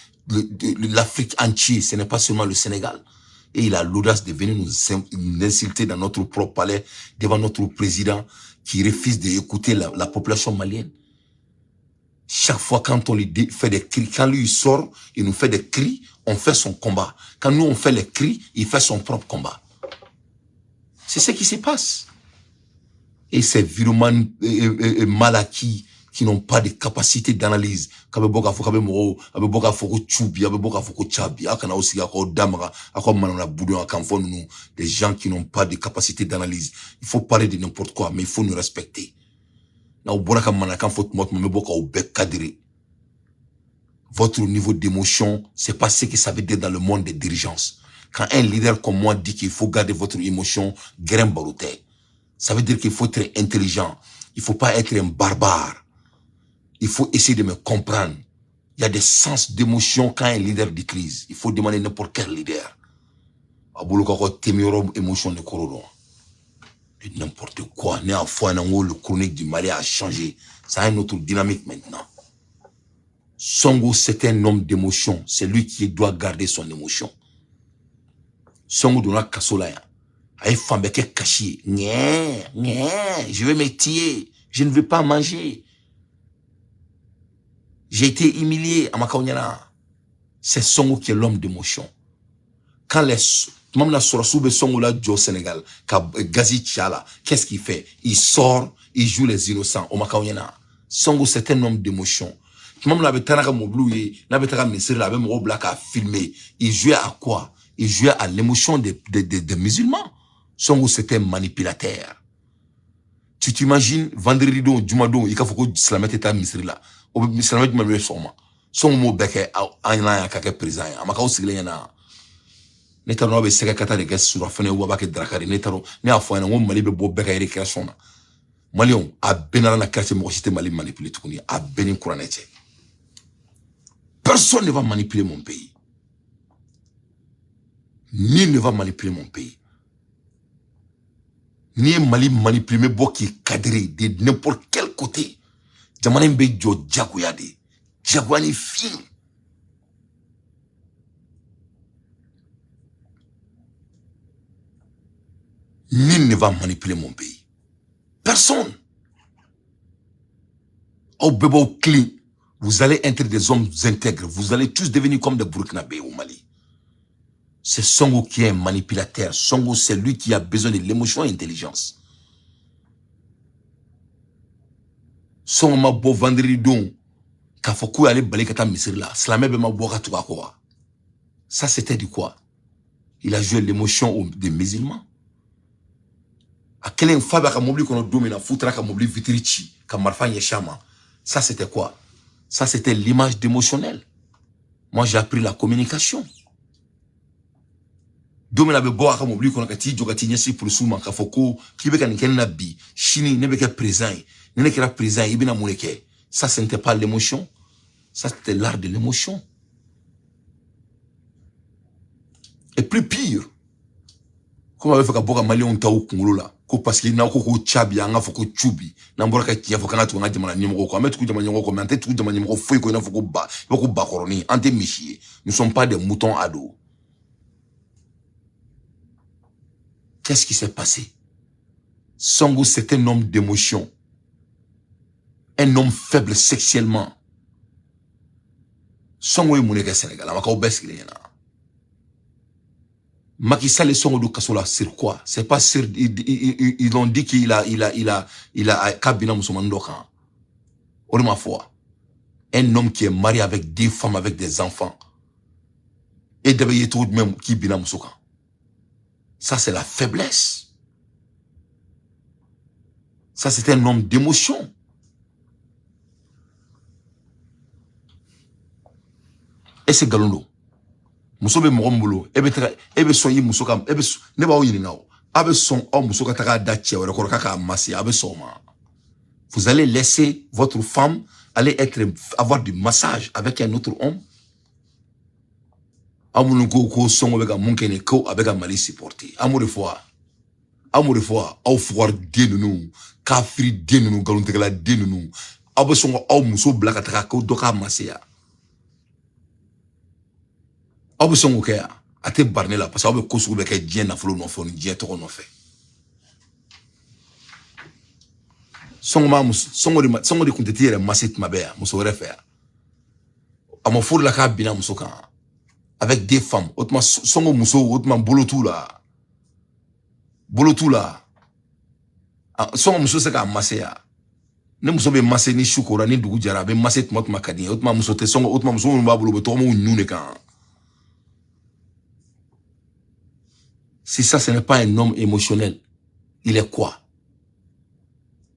l'Afrique entière, ce n'est pas seulement le Sénégal. Et il a l'audace de venir nous insulter dans notre propre palais, devant notre président, qui refuse d'écouter la population malienne. Chaque fois quand on lui fait des cris, quand lui il sort, il nous fait des cris, on fait son combat. Quand nous on fait les cris, il fait son propre combat. C'est ce qui se passe. Et ces virements mal acquis, qui n'ont pas de capacité d'analyse. Des gens qui n'ont pas de capacité d'analyse. Il faut parler de n'importe quoi, mais il faut nous respecter. Votre niveau d'émotion, c'est pas ce que ça veut dire dans le monde des dirigences. Quand un leader comme moi dit qu'il faut garder votre émotion, ça veut dire qu'il faut être intelligent. Il faut pas être un barbare. Il faut essayer de me comprendre. Il y a des sens d'émotion quand un leader décrise. Il faut demander n'importe quel leader. Émotion de n'importe quoi. Le chronique du Mali a changé. Ça a une autre dynamique maintenant. Songo, c'est un homme d'émotion. C'est lui qui doit garder son émotion. Songo donna kasolaya. Aïe femme caché. Je vais me tirer. Je ne veux pas manger. J'ai été humilié à Makaonyana. C'est Songo qui est l'homme d'émotion. Quand les même la Sorasoube Songo là du Sénégal, Gazi Tchala, qu'est-ce qu'il fait? Il sort, il joue les innocents au Makaonyana. Songo c'est un homme d'émotion. Même la Betanaka Moblouye, la Betaka Messere, la même Roblak a filmé. Il jouait à quoi? Il jouait à l'émotion des musulmans. Songo c'était un manipulateur. Tu t'imagines, vendredi, Jumadon, il faut que Slamet était à Misri là. Slamet m'a le sommet. son mo beke an ya ka ke président amaka o sigilen na ne taro be seka kata de ke sura fane wo ba ke drakari ne taro ne afo na ngo mali be bo beka récréation na malion a benara na quartier mo cité mali manipuler tukuni a benin couranete personne ne va manipuler mon pays. Nul ne va manipuler mon pays. Ni Mali manipuler me bo qui cadré de n'importe quel côté. Jamane mbe jo jagoyade. Jagoani fin. Nul ne va manipuler mon pays. Personne. Au bebo clean. Vous allez être des hommes intègres. Vous allez tous devenir comme des Burkinabés au Mali. C'est Songo qui est un manipulateur. Songo, c'est lui qui a besoin de l'émotion et l'intelligence. Songo m'a beau vendredi don. Kafoku allait balayer kata misir là. Slamé be m'a beau katuka quoi. Ça c'était du quoi? Il a joué l'émotion des musulmans. A quel faba ka mobili kono domina futra ka mobili vitrici ka marfa yeshama. Ça c'était quoi? Ça c'était l'image d'émotionnel. Moi j'ai appris la communication. Domina be bo aka mobili kono ka ti jogati nyesi pour souma ka foko ki be kan ken na bi chini ne be ke présent ne kera présent ibina muleke. Ça ce n'était pas l'émotion. Ça c'était l'art de l'émotion. Et plus pire, comment avait fait ka boka mali on taw kungulu la ko parce que na ko chabi anga foko chubi na mbora ka tiya foko na tu ngaje mana nyimo ko ametu kujama nyimo ko mais ante tu kujama nyimo ko foi ko na foko ba koroni ante michier. Nous ne sommes pas des moutons à dos. Qu'est-ce qui s'est passé? Songo c'est un homme d'émotion. Un homme faible sexuellement. Songo est mouneke Sénégal. Amaka obeski le yana. Macky Sall et Songo do Kasola sur quoi? C'est pas sur ils ont dit qu'il a kabina musumandoka. On ma foi. Un homme qui est marié avec des femmes avec des enfants. Et devait tout même qui bina musuka. Ça c'est la faiblesse. Ça c'est un homme d'émotion. Et c'est galondo. Muso be mogombolo ebe soyi muso kam ebe ne ba oyini ngao abe son o muso ka taka da che wala ko ka masi abe soma. Vous allez laisser votre femme aller avoir du massage avec un autre homme. Amunu ko songo be ga munkene ko abega mali supporter. Amour foi au foire denunu kafri denunu galuntegala denunu abe songo au muso blaka taka ko doka masia. Abe songo kaya ate barne la parce que abe kosugo be ke dien na folo no fo ni dien to no fe songo de kuntetiere masit mabea muso refa amo fur la ka bina muso kan avec des femmes autrement songo muso autrement bolotou la songo muso se ka masea ne muso be masse ni shukura ni dugu jara be maset motma kadi autrement muso te songo autrement muso ba bolo be to mo nune kan. Si ça, ce n'est pas un homme émotionnel, il est quoi?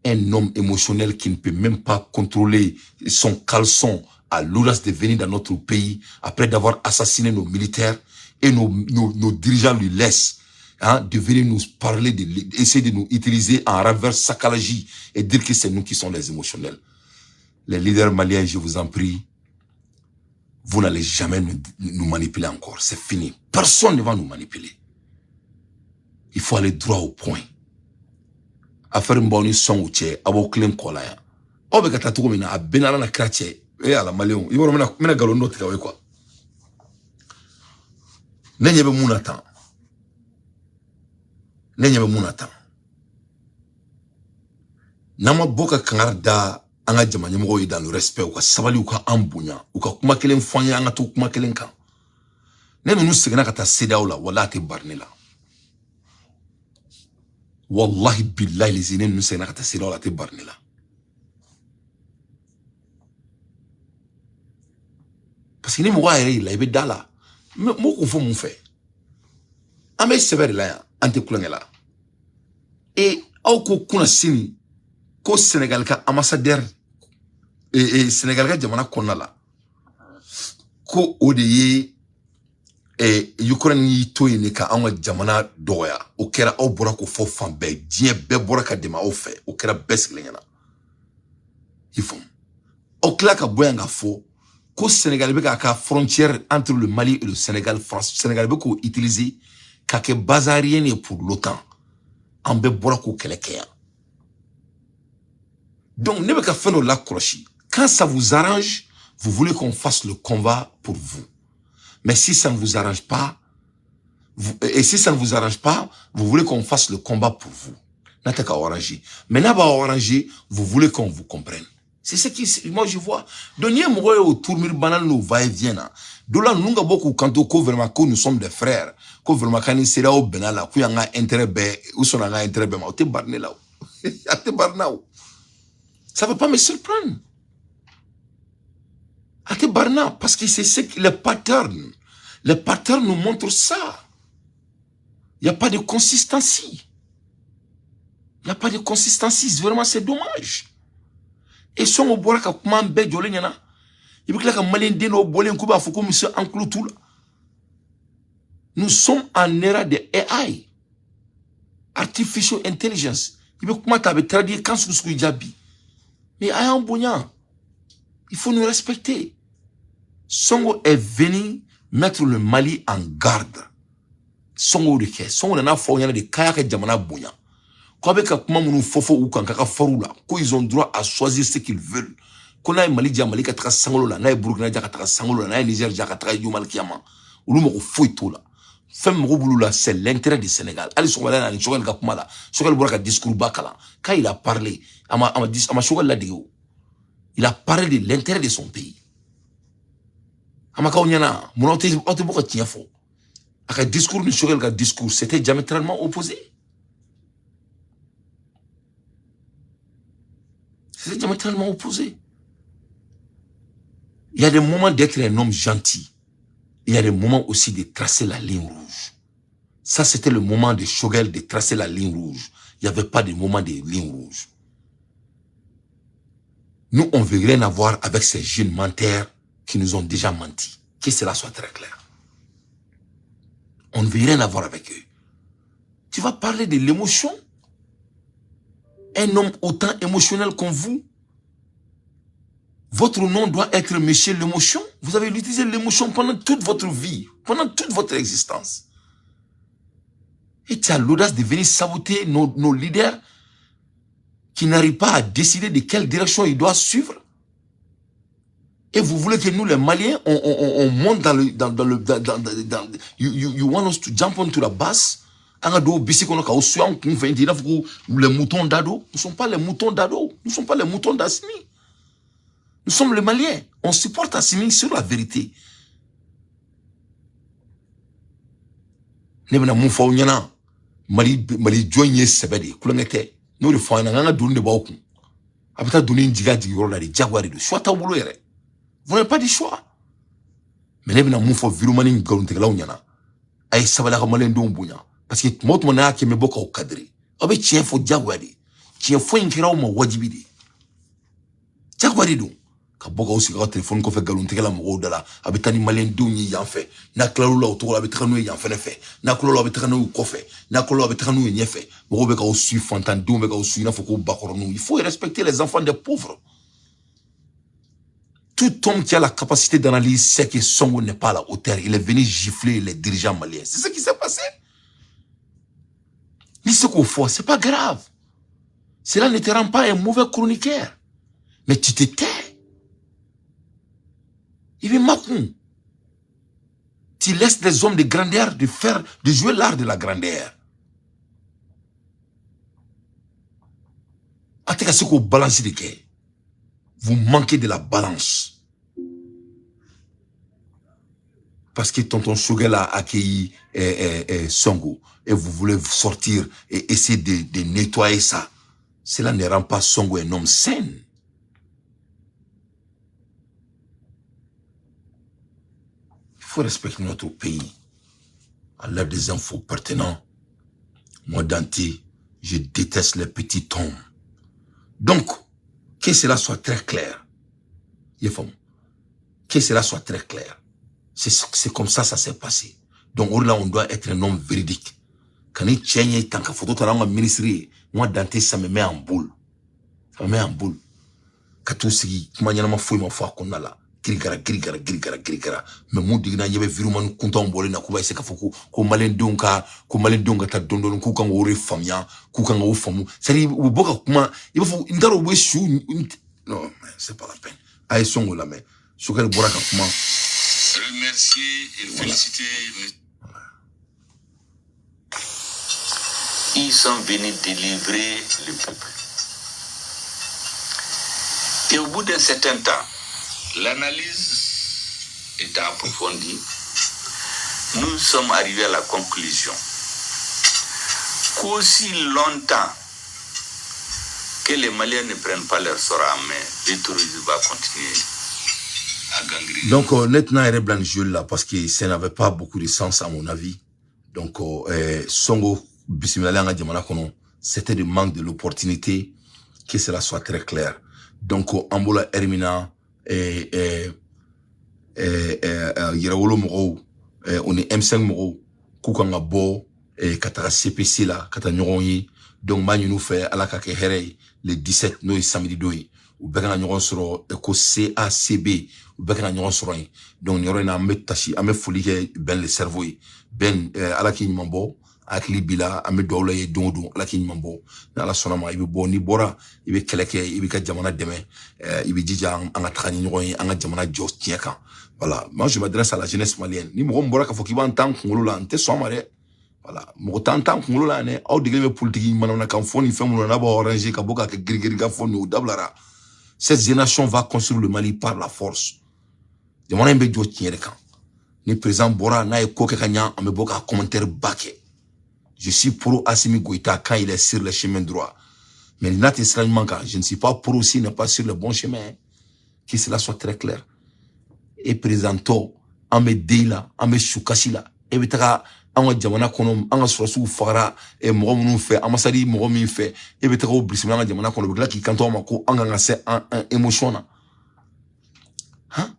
Un homme émotionnel qui ne peut même pas contrôler son caleçon à l'audace de venir dans notre pays après d'avoir assassiné nos militaires et nos dirigeants lui laissent de venir nous parler, essayer de nous utiliser en ravers sacalagie et dire que c'est nous qui sommes les émotionnels. Les leaders maliens, je vous en prie, vous n'allez jamais nous manipuler encore. C'est fini. Personne ne va nous manipuler. Il faut aller droit au point. Affaire mboni son uche abo claim kola ya. Obe kata tuko mina abenala na krache ala malion. Iboro mina galondo tika we kwa. Nenyebe munatan. Nama boka kangarda anga jamanya mo dans le respect ou ka sabali ou ka ambunya ou ka kuma kelen fanya anga to kuma kelen kan. Neme nu segena kata seda ola wala te barnela. Wallahi billahi les inen nous c'est nakata sila la te barnela. Parce que ni mo wa ere la ibe dala. Mo ko fo mon fait. Ame severe la ante kulangela. Et au ko kuna sini ko Sénégal ka ambassadeur et Sénégal ka jamana konna la. ko o de ye Ukraine yi to ye ne ka an ka jamana dɔgɔya o kɛra aw bɔra ko fɔ fan bɛɛ diɲɛ bɛɛ bɔra ka dɛmɛ aw fɛ o kɛra bɛɛ sigilen ɲɛna i faamu aw tila ka bɔ yan ka fɔ ko Sénégal bɛ k'a ka frontière entre le Mali et le Sénégal Sénégal bɛ k'o utiliser k'a kɛ base aérienne ye pour l'OTAN an bɛɛ bɔra k'o kɛlɛ kɛ yan donc ne bɛ ka fɛn dɔ lakɔlɔsi quand ça vous arrange vous voulez qu'on fasse le combat pour vous. Mais si ça ne vous arrange pas, si ça ne vous arrange pas, vous voulez qu'on fasse le combat pour vous. N'a pas qu'à arranger. Mais n'a pas arranger, vous voulez qu'on vous comprenne. C'est ce qui, moi je vois. Donc, il y a autour de banal nous va-et-vient. De là, nous avons beaucoup quand nous sommes des frères. Quand vraiment quand il sera au Benala, qu'il y a un intérêt, ou son intérêt, mais on te barne là. Ça ne va pas me surprendre. Parce que c'est ce que les patterns nous montrent ça. Il n'y a pas de consistance. Il n'y a pas de consistance. Vraiment, c'est dommage. Et si on voit que comment bête jolé yana, il veut que la malin deno bolé kuba faut comme ça enclôt tout là. Nous sommes en ère de AI, artificial intelligence. Il veut comment t'avais traduit quand ce que jabi. Mais AI en bognant, il faut nous respecter. Songo est venu mettre le Mali en garde. Songo de quai. Songo n'a pas fait de kayak jamana bonya. Quand avec comment nous fofo ou quand kaka faroula, ils ont droit à choisir ce qu'ils veulent. Qu'on a Mali Mali katra sangolo la, na Burkina katra sangolo la, na Niger katra yumal kiyama. Ulu mo fouille tout là. Femme roboulou là, c'est l'intérêt du Sénégal. Allez sur la ni chogal kapumala, chogal boraka discours bakala. Quand il a parlé, ama chogal la déo. Il a parlé de l'intérêt de son pays. Amaka onyana, mon ote beaucoup tient faux. Aka discours ni chogal ka discours, c'était diamétralement opposé. C'était diamétralement opposé. Il y a des moments d'être un homme gentil. Il y a des moments aussi de tracer la ligne rouge. Ça, c'était le moment de Choguel de tracer la ligne rouge. Il n'y avait pas de moment de ligne rouge. Nous, on ne veut rien avoir avec ces jeunes menteurs qui nous ont déjà menti. Que cela soit très clair. On ne veut rien avoir avec eux. Tu vas parler de l'émotion? Un homme autant émotionnel comme vous? Votre nom doit être Monsieur l'émotion. Vous avez utilisé l'émotion pendant toute votre vie, pendant toute votre existence. Et tu as l'audace de venir saboter nos leaders qui n'arrivent pas à décider de quelle direction ils doivent suivre. Et vous voulez que nous, les Maliens, on monte dans le... You want us to jump onto the bus? Les moutons d'ado. Nous ne sommes pas les moutons d'ado. Nous ne sommes pas les moutons d'Assimi. Nous sommes les Maliens. On supporte Assimi sur la vérité. Ne bena mun fa onyana Mali joigné sebedi kulangete no de fa na donne de bawku abata donne ndiga di yoro la de jaguari de choix ta bolo yere. Vous n'avez pas de choix. Mais ne bena mun fa virumani ngalunte la onyana ay sabala ka malen do mbunya parce que moto na ke me boka o kadri obe chien fo jaguari chien fo inkira o ma wajibidi jaguari do ka boka aussi ka téléphone ko fe galunte la mo dala abitani malen do ni yan fe na klalo la autour abitaka no yan fe ne fe na klalo abitaka no ko fe na klalo abitaka no ni fe mo be ka o su fontan do be ka o su na fo ko bakoro no. Il faut respecter les enfants des pauvres. Tout homme qui a la capacité d'analyse sait que Songo n'est pas à la hauteur. Il est venu gifler les dirigeants maliens. C'est ce qui s'est passé. Ni ce qu'on fait, c'est pas grave. Cela ne te rend pas un mauvais chroniqueur. Mais tu te tais. Il est macron. Tu laisses des hommes de grandeur de jouer l'art de la grandeur. Attaquez ce qu'on balance de quai. Vous manquez de la balance. Parce que tonton Choguel a accueilli Songo et vous voulez sortir et essayer de nettoyer ça. Cela ne rend pas Songo un homme sain. Il faut respecter notre pays. À l'heure des infos pertinentes, moi Dante, je déteste les petits tons. Donc, que cela soit très clair. Que cela soit très clair. C'est comme ça s'est passé. Donc là, on doit être un homme véridique. Quand il tient tant que photo dans le ministère, moi Dante ça me met en boule. Ça me met en boule. Quand tout ce qui m'a fouillé ma foi qu'on a là. Grigara. Mais mon digna yebe virement content bolé na kuba iseka foko ko malendonka ta dondon ku kan wore famia ku kan wo famu c'est ou boka kuma il faut ndaro we shu non mais c'est pas la peine ay songo la mais sukal boraka kuma remercier et féliciter ils sont venus délivrer le peuple et au bout d'un certain temps l'analyse est approfondie. Nous sommes arrivés à la conclusion qu'aussi longtemps que les Maliens ne prennent pas leur sort en main, le terrorisme va continuer à gangréner. Donc, nettement, il est jeu là parce que ça n'avait pas beaucoup de sens à mon avis. Donc, Songo, c'était le manque de l'opportunité que cela soit très clair. Donc, Ambola Hermina, Yerawolo Moro, on est M5 Moro, Koukanga Bo, Katara CPC là, Katanyoronyi, donc Manu nous fait à la Kakehere, le 17, nous samedi doi, ou Bekana Nyoron Soro, Eko CACB, ou Bekana Nyoron Soro, donc Nyoron a metachi, a me folie ben le cerveau, ben à la Kinimambo, ak libila ame dawla ye dondo ala ki nyambo na ala sonama ibe boni bora ibe keleke ibe ka jamana deme ibe jija anga trani ngoy anga jamana jo tieka voilà moi je m'adresse à la jeunesse malienne ni mo mbora ka foki ban tan ngulu la nte somare voilà mo tan ngulu la ne aw digeme politique manona kan foni femu na ba orange ka boka ka girgir ga foni ou dablara cette génération va construire le Mali par la force jamana mbe jo tieka ni président bora na e ko ke kanya ame boka commentaire baké. Je suis pour Assimi Goïta quand il est sur le chemin droit. Mais il n'a extrêmement quand je ne suis pas pour aussi, n'est pas sur le bon chemin. Hein. Que cela soit très clair. Et présentant, en me déla, en me choukasila, et betara, en jamana konom, en sorosu fara, et moromou fait, en masadi moromi fait, et betara au brisement jamana konom, là qui canton mako, en gangase, en émotion. Hein?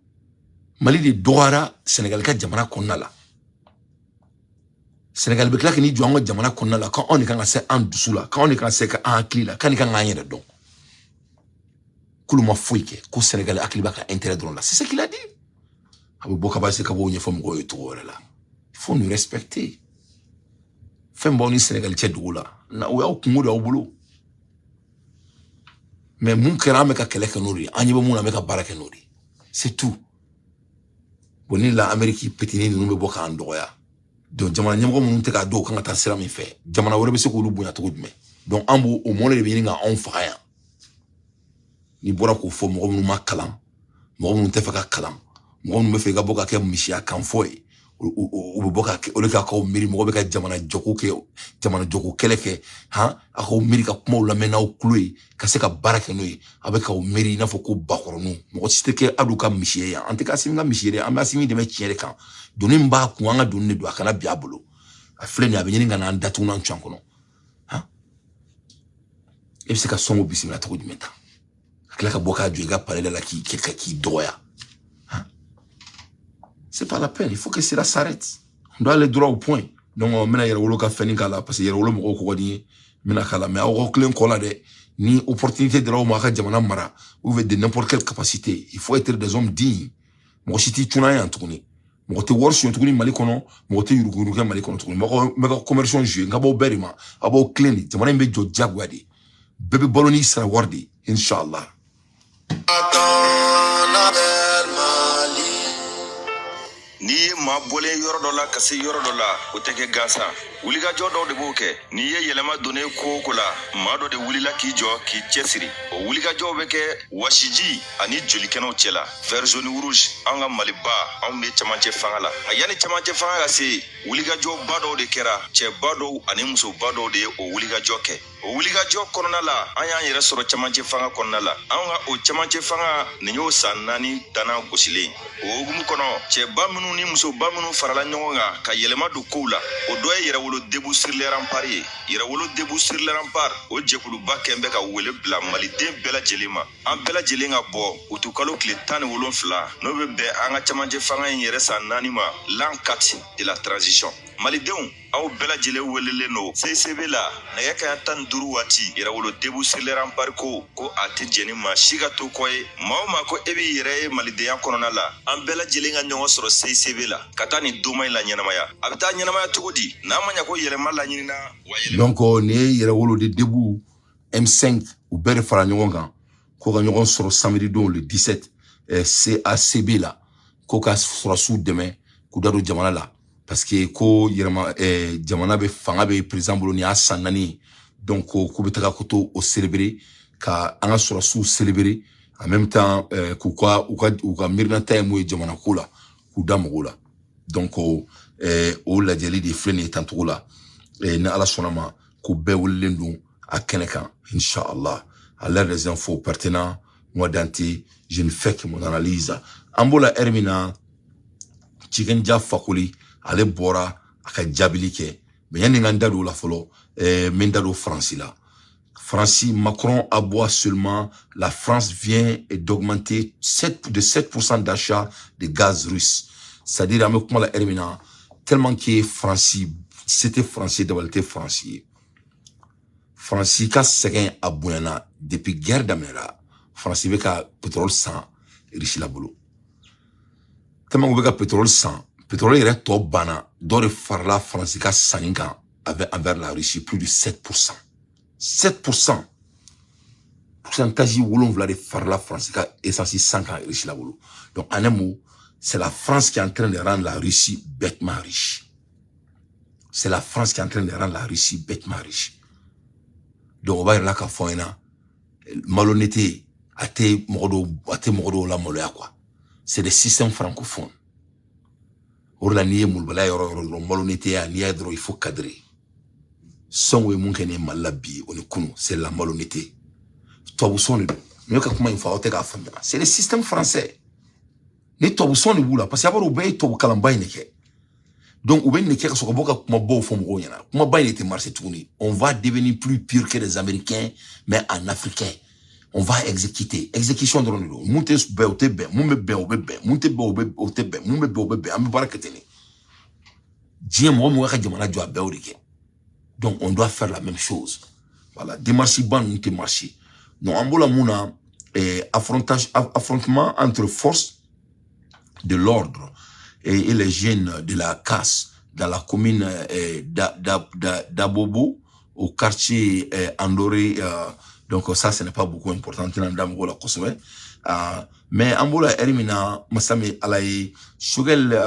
Mali de Douara, Sénégal, ka jamana konala. Sénégal be klaki ni juango jamana konna la quand on est quand c'est en dessous là quand on est quand c'est en cli là quand on est quand gagner donc kuluma fouike ko Sénégal akli ba ka intérêt drone là c'est ce qu'il a dit abu boka ba c'est ka bo nyefo mo to là il faut nous respecter fem boni Sénégal tché doula na o ya kungudo o bulo mais mun kera me ka kele ka nori anyi ba mun na me ka baraka nori c'est tout boni la Amérique petini nous me boka andoya. Donc jamana nyamko mun te ka do kan ta sira mi fe jamana wore be se ko lu bunya to gudme donc ambo o mo le be nga on faya ni bora ko fo mo mun makalam mo mun te fa ka kalam mo mun me fe ga boka ke mishia kan foy o boka ke o le ka ko miri mo be ka jamana joko keleke ha a ko miri ka mo la mena o kluy ka se ka baraka noy avec o miri na fo ko bakoronu mo ci te ke adu ka mishia ante ka singa mishia am asimi de me tiere kan doni mba kuanga doni do akana biabolo afle ni abenyi ngana ndatu na ntwankono ha ebise ka songo bisimila to dimeta akla ka boka juega parler la qui doya hein c'est pas la peine il faut que cela s'arrête on doit aller droit au point donc mena yero wolo ka feni kala parce que yero wolo mo ko di mena kala mais awo klen ko la de ni opportunité de la mo ka jamana mara ou de n'importe quelle capacité il faut être des hommes dignes mo chiti tuna ya ntuni mo te worship tuni mali kono mo te yuruguru ka mali kono tuni mo mega commercial jeu ngabo berima abo clean jamana mbe jo jagwadi bebe boloni sara wardi inshallah. Ni ma bole yoro do la kasi yoro do la o teke gasa wuli ga jodo de boke ni ye yelema donné ko la ma do de wuli la ki jo ki chesiri o wuli ga jo beke washiji ani joli keno chela vert jaune rouge anga maliba on me chamanche fangala ayani chamanche fangala si wuli ga jo bado de kera che bado ani muso bado de o wuli ga joke o wulikajɔ kɔnɔna la an y'an yɛrɛ sɔrɔ camancɛ fanga kɔnɔna la an ka o camancɛ fanga nin y'o san 4 dana gosilen o hukumu kɔnɔ cɛba minnu ni musoba minnu farala ɲɔgɔn kan ka yɛlɛma don kow la o dɔ ye yɛrɛwolo debu sur les remparts ye yɛrɛwolo debu sur les remparts o jɛkuluba kɛn bɛ ka wele bila maliden bɛɛ lajɛlen ma an bɛɛ lajɛlen ka bɔ utukalo tile 17 n'o bɛ bɛn an ka camancɛ fanga in yɛrɛ san 4 ma l'an 4 de la transition malidenw aw bɛɛ lajɛlen welelen no CCB la nɛgɛ kaɲa 15 waati yɛrɛwolo debu sur les remparts ko a tɛ jɛni ma si ka to kɔ ye maa o maa ko e b'i yɛrɛ ye malidenya kɔnɔna la an bɛɛ lajɛlen ka ɲɔgɔn sɔrɔ CCB la ka taa nin doma in la ɲɛnamaya a bɛ taa ɲɛnamaya cogo di n'a ma ɲɛ ko yɛlɛma laɲinina donc ni ye yɛrɛwolo de debu M5 u bɛɛ de fara ɲɔgɔn kan ko ka ɲɔgɔn sɔrɔ samedi don le 17 CACB la ko ka sɔrɔsiw dɛmɛ k'u da don jamana la parce que ko yɛrɛma jamana bɛ fanga bɛ président bolo ni y'a san 4 donc k'u bɛ taga ko to o célébrer ka an ka sɔrɔsiw célébrer en même temps k'u ka mirinata ye mun ye jamana ko la k'u da mɔgɔw la donc o lajɛli de filɛ nin ye tancogo la ni ala sɔnna ma ko bɛɛ welelen don a kɛnɛ kan inchallah à l'heure des infos pertinents moi Dante je ne fais que mon analyse an b'o la heure min na Cikenja Fakoli ale bɔra a ka jaabili kɛ mais yanni n da don la fɔlɔ min da don France la France Macron aboie seulement la France vient d'augmenter de 7% d'achat de gaz russe c'est-à-dire an bɛ kuma la heure min na tellement que France c'était français dabali français France ka sɛgɛn a bonyana depuis guerre daminɛra France bɛ ka pétrole san Russie la bolo tellement u bɛ ka pétrole san pétrole yɛrɛ tɔ banna dɔ de farala France ka sanni kan envers la Russie plus de 7%. 7%. Pourcentage wolonvla de farala France ka essence 5 ans Russie la bolo. Donc en un mot, c'est la France qui est en train de rendre la Russie bêtement riche. C'est la France qui est en train de rendre la Russie bêtement riche. Donc on va y aller à fond malhonnêteté à tes mordo la moloya quoi. C'est des systèmes francophones. Orla niye mulbala yoro malhonnêteté à niye dro il faut cadrer. Son we mun kene malabi on kunu c'est la malhonnêteté. Toi vous son mieux que comment il faut te ka fami. C'est le système français. Ni toi vous son ni bula parce que abaro be to kalamba ineke. Donc ou ben neke ka so boka kuma bo fo mo nyana. Kuma ba il était marché tourner. On va devenir plus pire que les Américains mais en africain. On va exécuter. Exécution de l'eau. Monte be o te be, mon be o be, monte be o te be, mon be o be, am baraketene. Dieu mo ka jamana jo be o dike. Donc on doit faire la même chose. Voilà, démarche ban nous te marcher. Donc ambola muna affrontement entre forces de l'ordre et les jeunes de la casse dans la commune d'Abobo au quartier Andoré. Donc ça, ce n'est pas beaucoup important. Mais ambola erimina masame alay shugel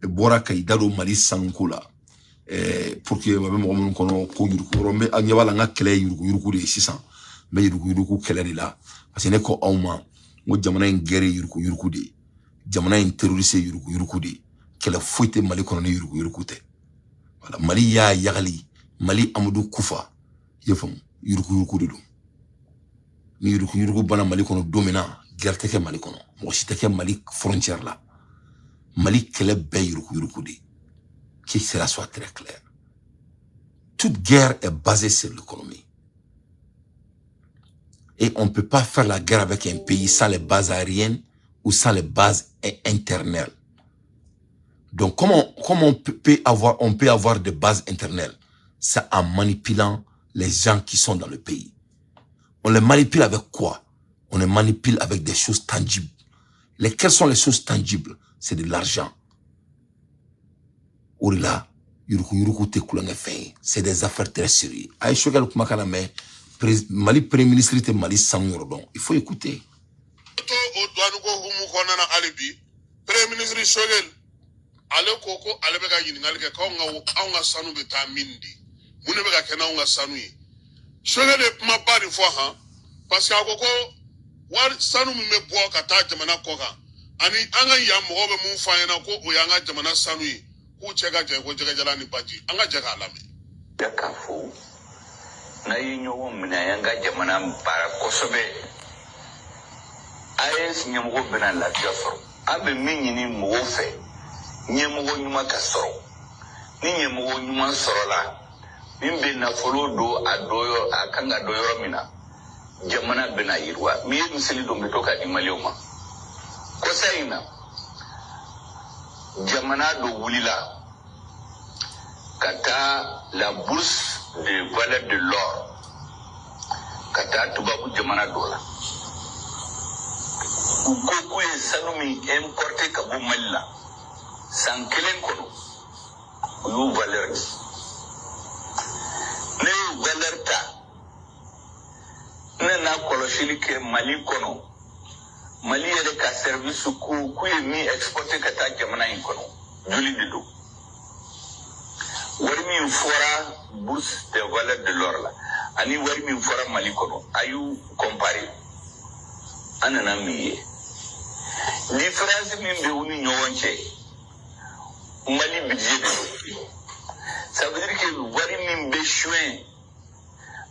bora kay dado mali sankula pour que mabe mo mon kono ko yurku rombe anyabala nga kele yurku de 600 mais yurku kele de la parce que ne ko awma mo jamana en guerre yurku de jamana en terroriste yurku de kele foite mali kono ne yurku te voilà mali ya yagali mali amadou kufa yefam yurku de do ni yurku bana mali kono domina guerre teke mali kono mo siteke mali frontière là mali kele be yurku de que cela soit très clair. Toute guerre est basée sur l'économie. Et on ne peut pas faire la guerre avec un pays sans les bases aériennes ou sans les bases internelles. Donc, comment on peut avoir des bases internelles? C'est en manipulant les gens qui sont dans le pays. On les manipule avec quoi? On les manipule avec des choses tangibles. Quelles sont les choses tangibles? C'est de l'argent. Orila, yuruku te kulanga fe. C'est des affaires très sérieuses. Aïe, chogal kumakana mais Mali Premier ministre te Mali Sangorodon. Il faut écouter. Premier ministre chogal. Ale koko ale beka yiningal ke ka nga sanu beta mindi. Mune beka kena nga sanu yi. Chogal de ma ba de fois ha parce que akoko war sanu mi me bo kata jamana koka. Ani anga ya mo be mu fa yana ko o yanga jamana sanu yi. Ou chega je ko jega jalani baji anga jaga lami yakafo na yi ɲɔgɔn minɛ an ka jamana baara kosɛbɛ a ye ɲɛmɔgɔ bɛna lafiya sɔrɔ a bɛ min ɲini mɔgɔw fɛ ɲɛmɔgɔ ɲuman ka sɔrɔ ni ɲɛmɔgɔ ɲuman sɔrɔla min bɛ nafolo don a kan ka dɔ yɔrɔ min na jamana bɛna yiriwa min ye misali don bɛ to ka di maliɲɛnw ma kɔsa in na jamana dɔ wulila ka taa la bourse de valeur de l'or ka taa tubabu jamana dɔ la u ko k'u ye sanu min importé ka bɔ mali la san kelen kɔnɔ u y'u valeur di ne y'u valeur ta ne n'a kɔlɔsili kɛ mali kɔnɔ mali yɛrɛ ka service k'u ye min exporté ka taa jamana in kɔnɔ joli de don wari min fɔra bourse de valeur de l'or la ani wari min fɔra mali kɔnɔ a y'u comparer an nana min ye différence min bɛ u ni ɲɔgɔn cɛ mali budget de don ça veut dire que wari min bɛ soin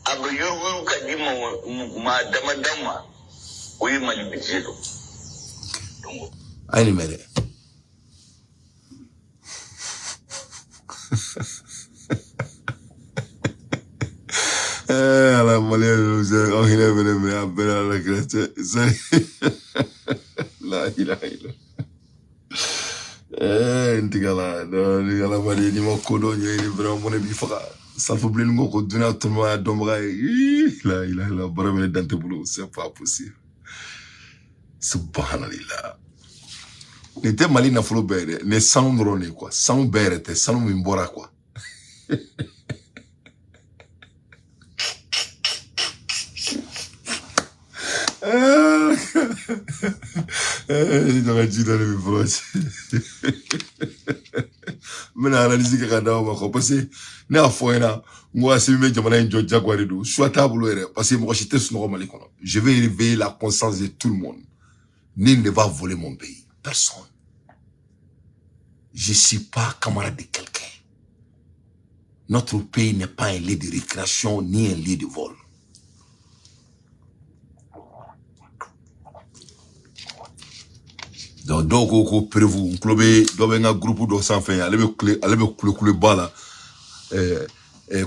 a bɛ yuruguyugu ka di ma damadan ma o ye mali budget don donc ayi mɛ dɛ ala maliyɛn ninnu aw hinɛ bɛ ne minɛ a bɛɛ n'a la kɛrɛ cɛ la ilaha illa n tigala mali ni ma ko dɔ ɲɛɲini vraiment ne b'i faga salfo bilenni ko ko dunuya tɔnɔmaya dɔnbaga ye la ilaha illa bara bɛ ne dan tɛ bolo c'est pas possible subhanallah nin tɛ mali nafolo bɛɛ ye dɛ nin sanu dɔrɔn de ye quoi sanu bɛɛ yɛrɛ tɛ sanu min bɔra quoi Mena analyse kɛ ka d'aw ma quoi parce que ne y'a fɔ ɲɛna n ko Assimi bɛ jamana in jɔ jagoya de don choix t'a bolo yɛrɛ parce que mɔgɔ si tɛ sunɔgɔ Mali kɔnɔ je vais réveiller la conscience de tout le monde nul ne va voler mon pays personne je suis pas camarade de quelqu'un notre pays n'est pas un lieu de récréation ni un lieu de vol. Donc dɔw ko prévu n tulo bɛ dɔ bɛ n ka groupe dɔ sanfɛ ale bɛ kule ba la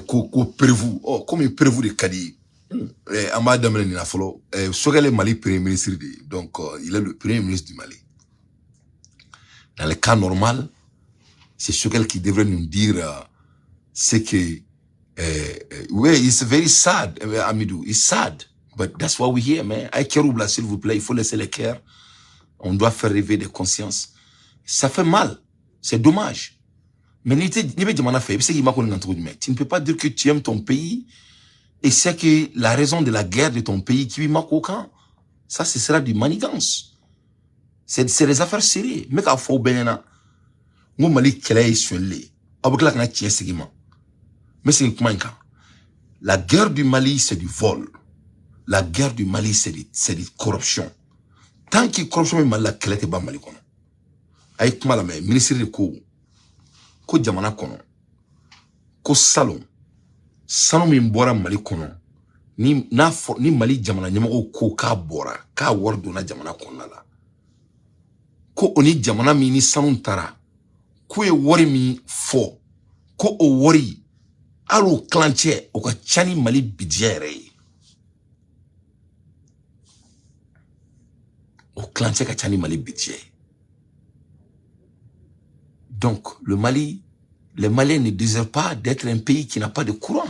ko prévu komi prévu de ka di an b'a daminɛ nin na fɔlɔ Sogɛl ye Mali premier ministre de ye donc il est le premier ministre du Mali dans le cas normal c'est Sogɛl qui devrait nous dire ce que oui it's very sad Amidou it's sad but that's why we here man ay kɛr'u bila s'il vous plaît il faut laisser les cœurs. On doit faire rêver des consciences. Ça fait mal. C'est dommage. Mais tu ne peux pas dire que tu aimes ton pays et c'est que la raison de la guerre de ton pays qui vit aucun. Ça, ce sera du manigance. C'est des affaires sérieuses. Mais quand il faut bien, la guerre du Mali, c'est du vol. La guerre du Mali, c'est de corruption. Tant que corruption est mal la clé te ba Mali kono ay kuma la mais ministre de ko jamana kono ko salon sanu min bora Mali kono ni Mali jamana nyamago ko ka bora ka wardo na jamana kono la ko oni jamana mi ni sanu tara ko e wori mi fo ko o wori alo clanche o ka chani Mali bidjere au clanché Kachani Mali budget. Donc, le Mali, les Maliens ne désirent pas d'être un pays qui n'a pas de courant.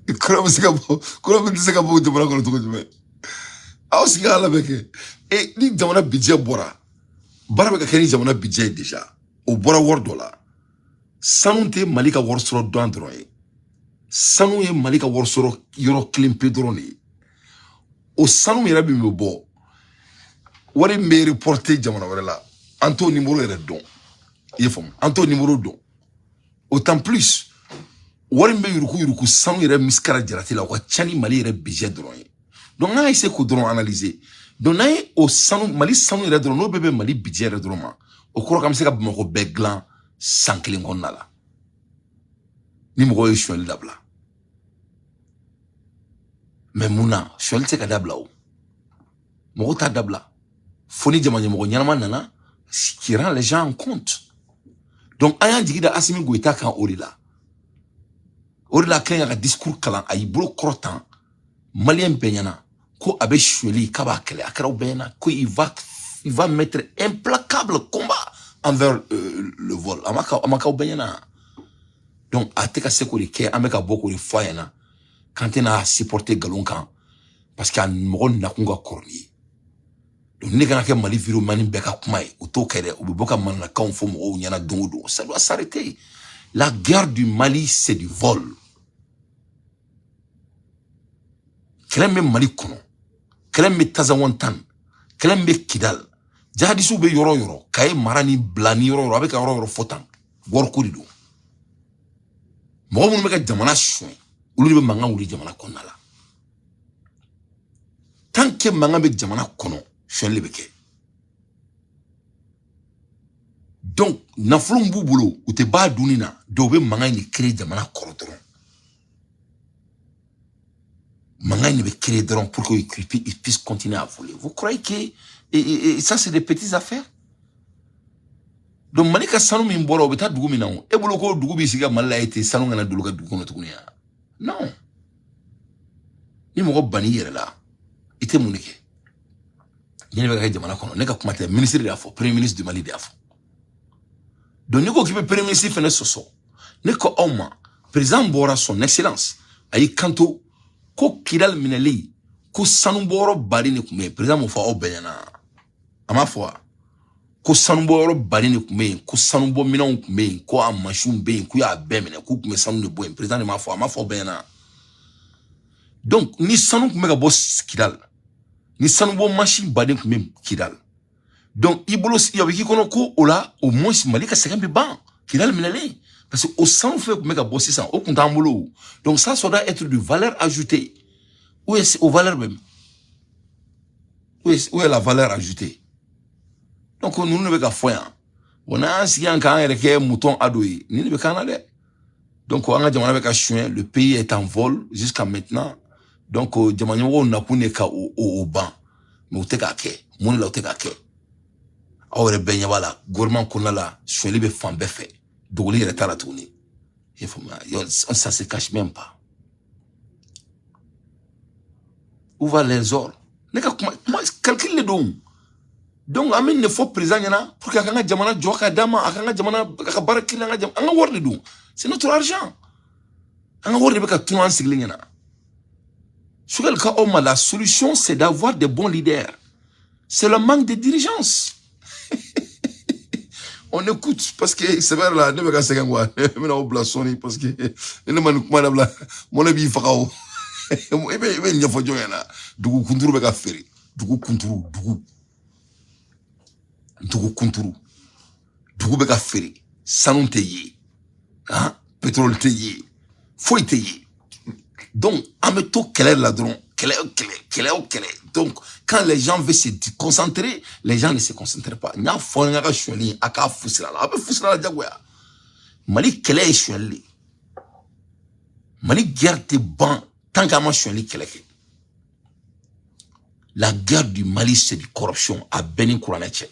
Et ni jamana budget bora. Barabeka keni jamana budget déjà. Au bora wordola. Sanu te Mali ka worsoro dandroye. Sanu ye Mali ka worsoro yoro klimpe drone. Au sanu yɛrɛ bi me bɔ wari me reporter jamana wɛrɛ la an t'o numéro yɛrɛ dɔn i ye faamu an t'o numéro dɔn autant plus wari me yuruku sanu yɛrɛ miskara jarati la o ka ca ni Mali yɛrɛ budget dɔrɔn ye donc n'a essayé k'o dɔrɔn analyser donc n'a ye o sanu Mali sanu yɛrɛ dɔrɔn n'o bɛɛ bɛ Mali budget yɛrɛ dɔrɔn ma o kɔrɔ k'an bɛ se ka Bamakɔ bɛɛ dilan san kelen kɔnɔna la ni mɔgɔ ye suɲɛli dabila mais mun na suɲɛli tɛ ka dabila o mɔgɔ t'a dabila fo ni jamana ɲɛmɔgɔ ɲɛnama nana qui rend les gens en compte donc an y'an jigi da Assimi Goïta kan o de la kɛn ka discours kalan a y'i bolo kɔrɔtan malien bɛɛ ɲɛna ko a bɛ suɲɛli k'a b'a kɛlɛ a kɛra o bɛɛ ɲɛna ko il va mettre implacable combat envers le vol a ma k'aw bɛɛ ɲɛna donc a tɛ ka se k'o de kɛ an bɛ ka bɔ k'o de fɔ a ɲɛna k'an tɛna supporter galon kan parce que a mɔgɔ nakun ka kɔrɔ ni ye donc ne kana kɛ Mali virumani bɛɛ ka kuma ye o t'o kɛ dɛ u bɛ bɔ ka mananakanw fɔ mɔgɔw ɲɛna don o don ça doit s'arrêter la guerre du Mali c'est du vol kɛlɛ bɛ Mali kɔnɔ kɛlɛ bɛ Tazawantan kɛlɛ bɛ Kidal jihadisiw bɛ yɔrɔ yɔrɔ Kaye mara ni bila ni yɔrɔ yɔrɔ a bɛ ka yɔrɔ yɔrɔ fɔ tan wariko de don mɔgɔ minnu bɛ ka jamana suɲɛ olu de bɛ mankan wuli jamana kɔnɔna la tant que mankan bɛ jamana kɔnɔ suɲɛli bɛ kɛ donc nafolo min b'u bolo u tɛ b'a dunni na dɔw bɛ mankan de créer jamana kɔrɔ dɔrɔn mangan ne be créer dɔrɔn pour qu'ils puissent continuer à voler. Vous croyez que ça c'est des petites affaires? Donc Mali ka sanu min bɔra o bɛ taa dugu min na o e bolo ko dugu b'i sigi ka Mali la ye ten sanu kana dolo ka dugu kɔnɔ tuguni ya non ni mɔgɔ banni yɛrɛ la i tɛ mun de kɛ ni ne bɛ ka kɛ jamana kɔnɔ ne ka kuma tɛ ministre de y'a fɔ premier ministre du Mali de y'a fɔ donc ni ko k'i bɛ premier ministre fɛnɛ sɔsɔ ne ko aw ma président bɔra son excellence a y'i kanto ko Kidal minɛli ko sanubɔyɔrɔ baden de tun bɛ yen président m'o fɔ aw bɛɛ ɲɛna a m'a fɔ wa ko sanubɔyɔrɔ baden de tun bɛ yen ko sanubɔminɛnw tun bɛ yen ko a mansinw bɛ yen k'u y'a bɛɛ minɛ k'u tun bɛ sanu de bɔ yen président de m'a fɔ a m'a fɔ aw bɛɛ ɲɛna donc ni sanu tun bɛ ka bɔ Kidal ni sanubɔ mansin baden tun bɛ Kidal donc i bolo a bɛ k'i kɔnɔ ko o la au moins Mali ka sɛgɛn bɛ ban Kidal minɛlen parce que au sanu fɛ tun bɛ ka bɔ sisan o tun t'an bolo donc ça doit être de valeur ajoutée où est aux valeurs même où est la valeur ajoutée donc nous ne bɛ ka fɔ yan bon n'an sigi yan k'an yɛrɛ kɛ mouton ado ye ni ne bɛ k'an na dɛ donc an ka jamana bɛ ka suɲɛ le pays est en vol jusqu'à maintenant donc jamana ɲɛmɔgɔw nakun de ka o ban mais u tɛ k'a kɛ mun de la u tɛ k'a kɛ aw yɛrɛ bɛɛ ɲɛ b'a la gouvernement kɔnɔna la suɲɛli bɛ fan bɛɛ fɛ dogoli yɛrɛ t'a la tuguni ça se cache même pas où va les ors ne ka kuma calcul le don donc an bɛ nin fɔ président ɲɛna pour que a kan ka jamana jɔ ka d'a ma a kan ka jamana a ka baara kelen an ka wari de don c'est notre argent an ka wari de bɛ ka tunu an sigilen ɲɛna Sugal ka aw ma la solution c'est d'avoir des bons leaders c'est le manque de diligence on écoute parce que c'est vrai là ne bɛ ka sɛgɛn quoi n bɛna o bila sɔnni parce que ne ma nin kuma dabila mɔnɛ b'i faga o i bɛ ɲɛfɔ jɔn ɲɛna dugu kunturu bɛ ka feere dugu kunturu dugu bɛ ka feere sanu tɛ ye pétrole tɛ ye foyi tɛ ye donc an bɛ to kɛlɛ la dɔrɔn kɛlɛ donc quand les gens veulent se concentrer les gens ne se concentrent pas n y'a fɔ n ka suɲɛli a k'a fu sira la a bɛ fu sira la jagoya Mali kɛlɛ ye suɲɛli de Mali guerre tɛ ban tant qu'à ma suɲɛli kɛlɛ kɛ la guerre du Mali c'est du corruption a bɛɛ ni kuranɛ cɛ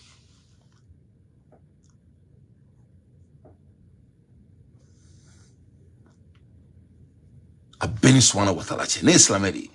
a bɛɛ ni Subahana wa taala cɛ ne ye silamɛ de ye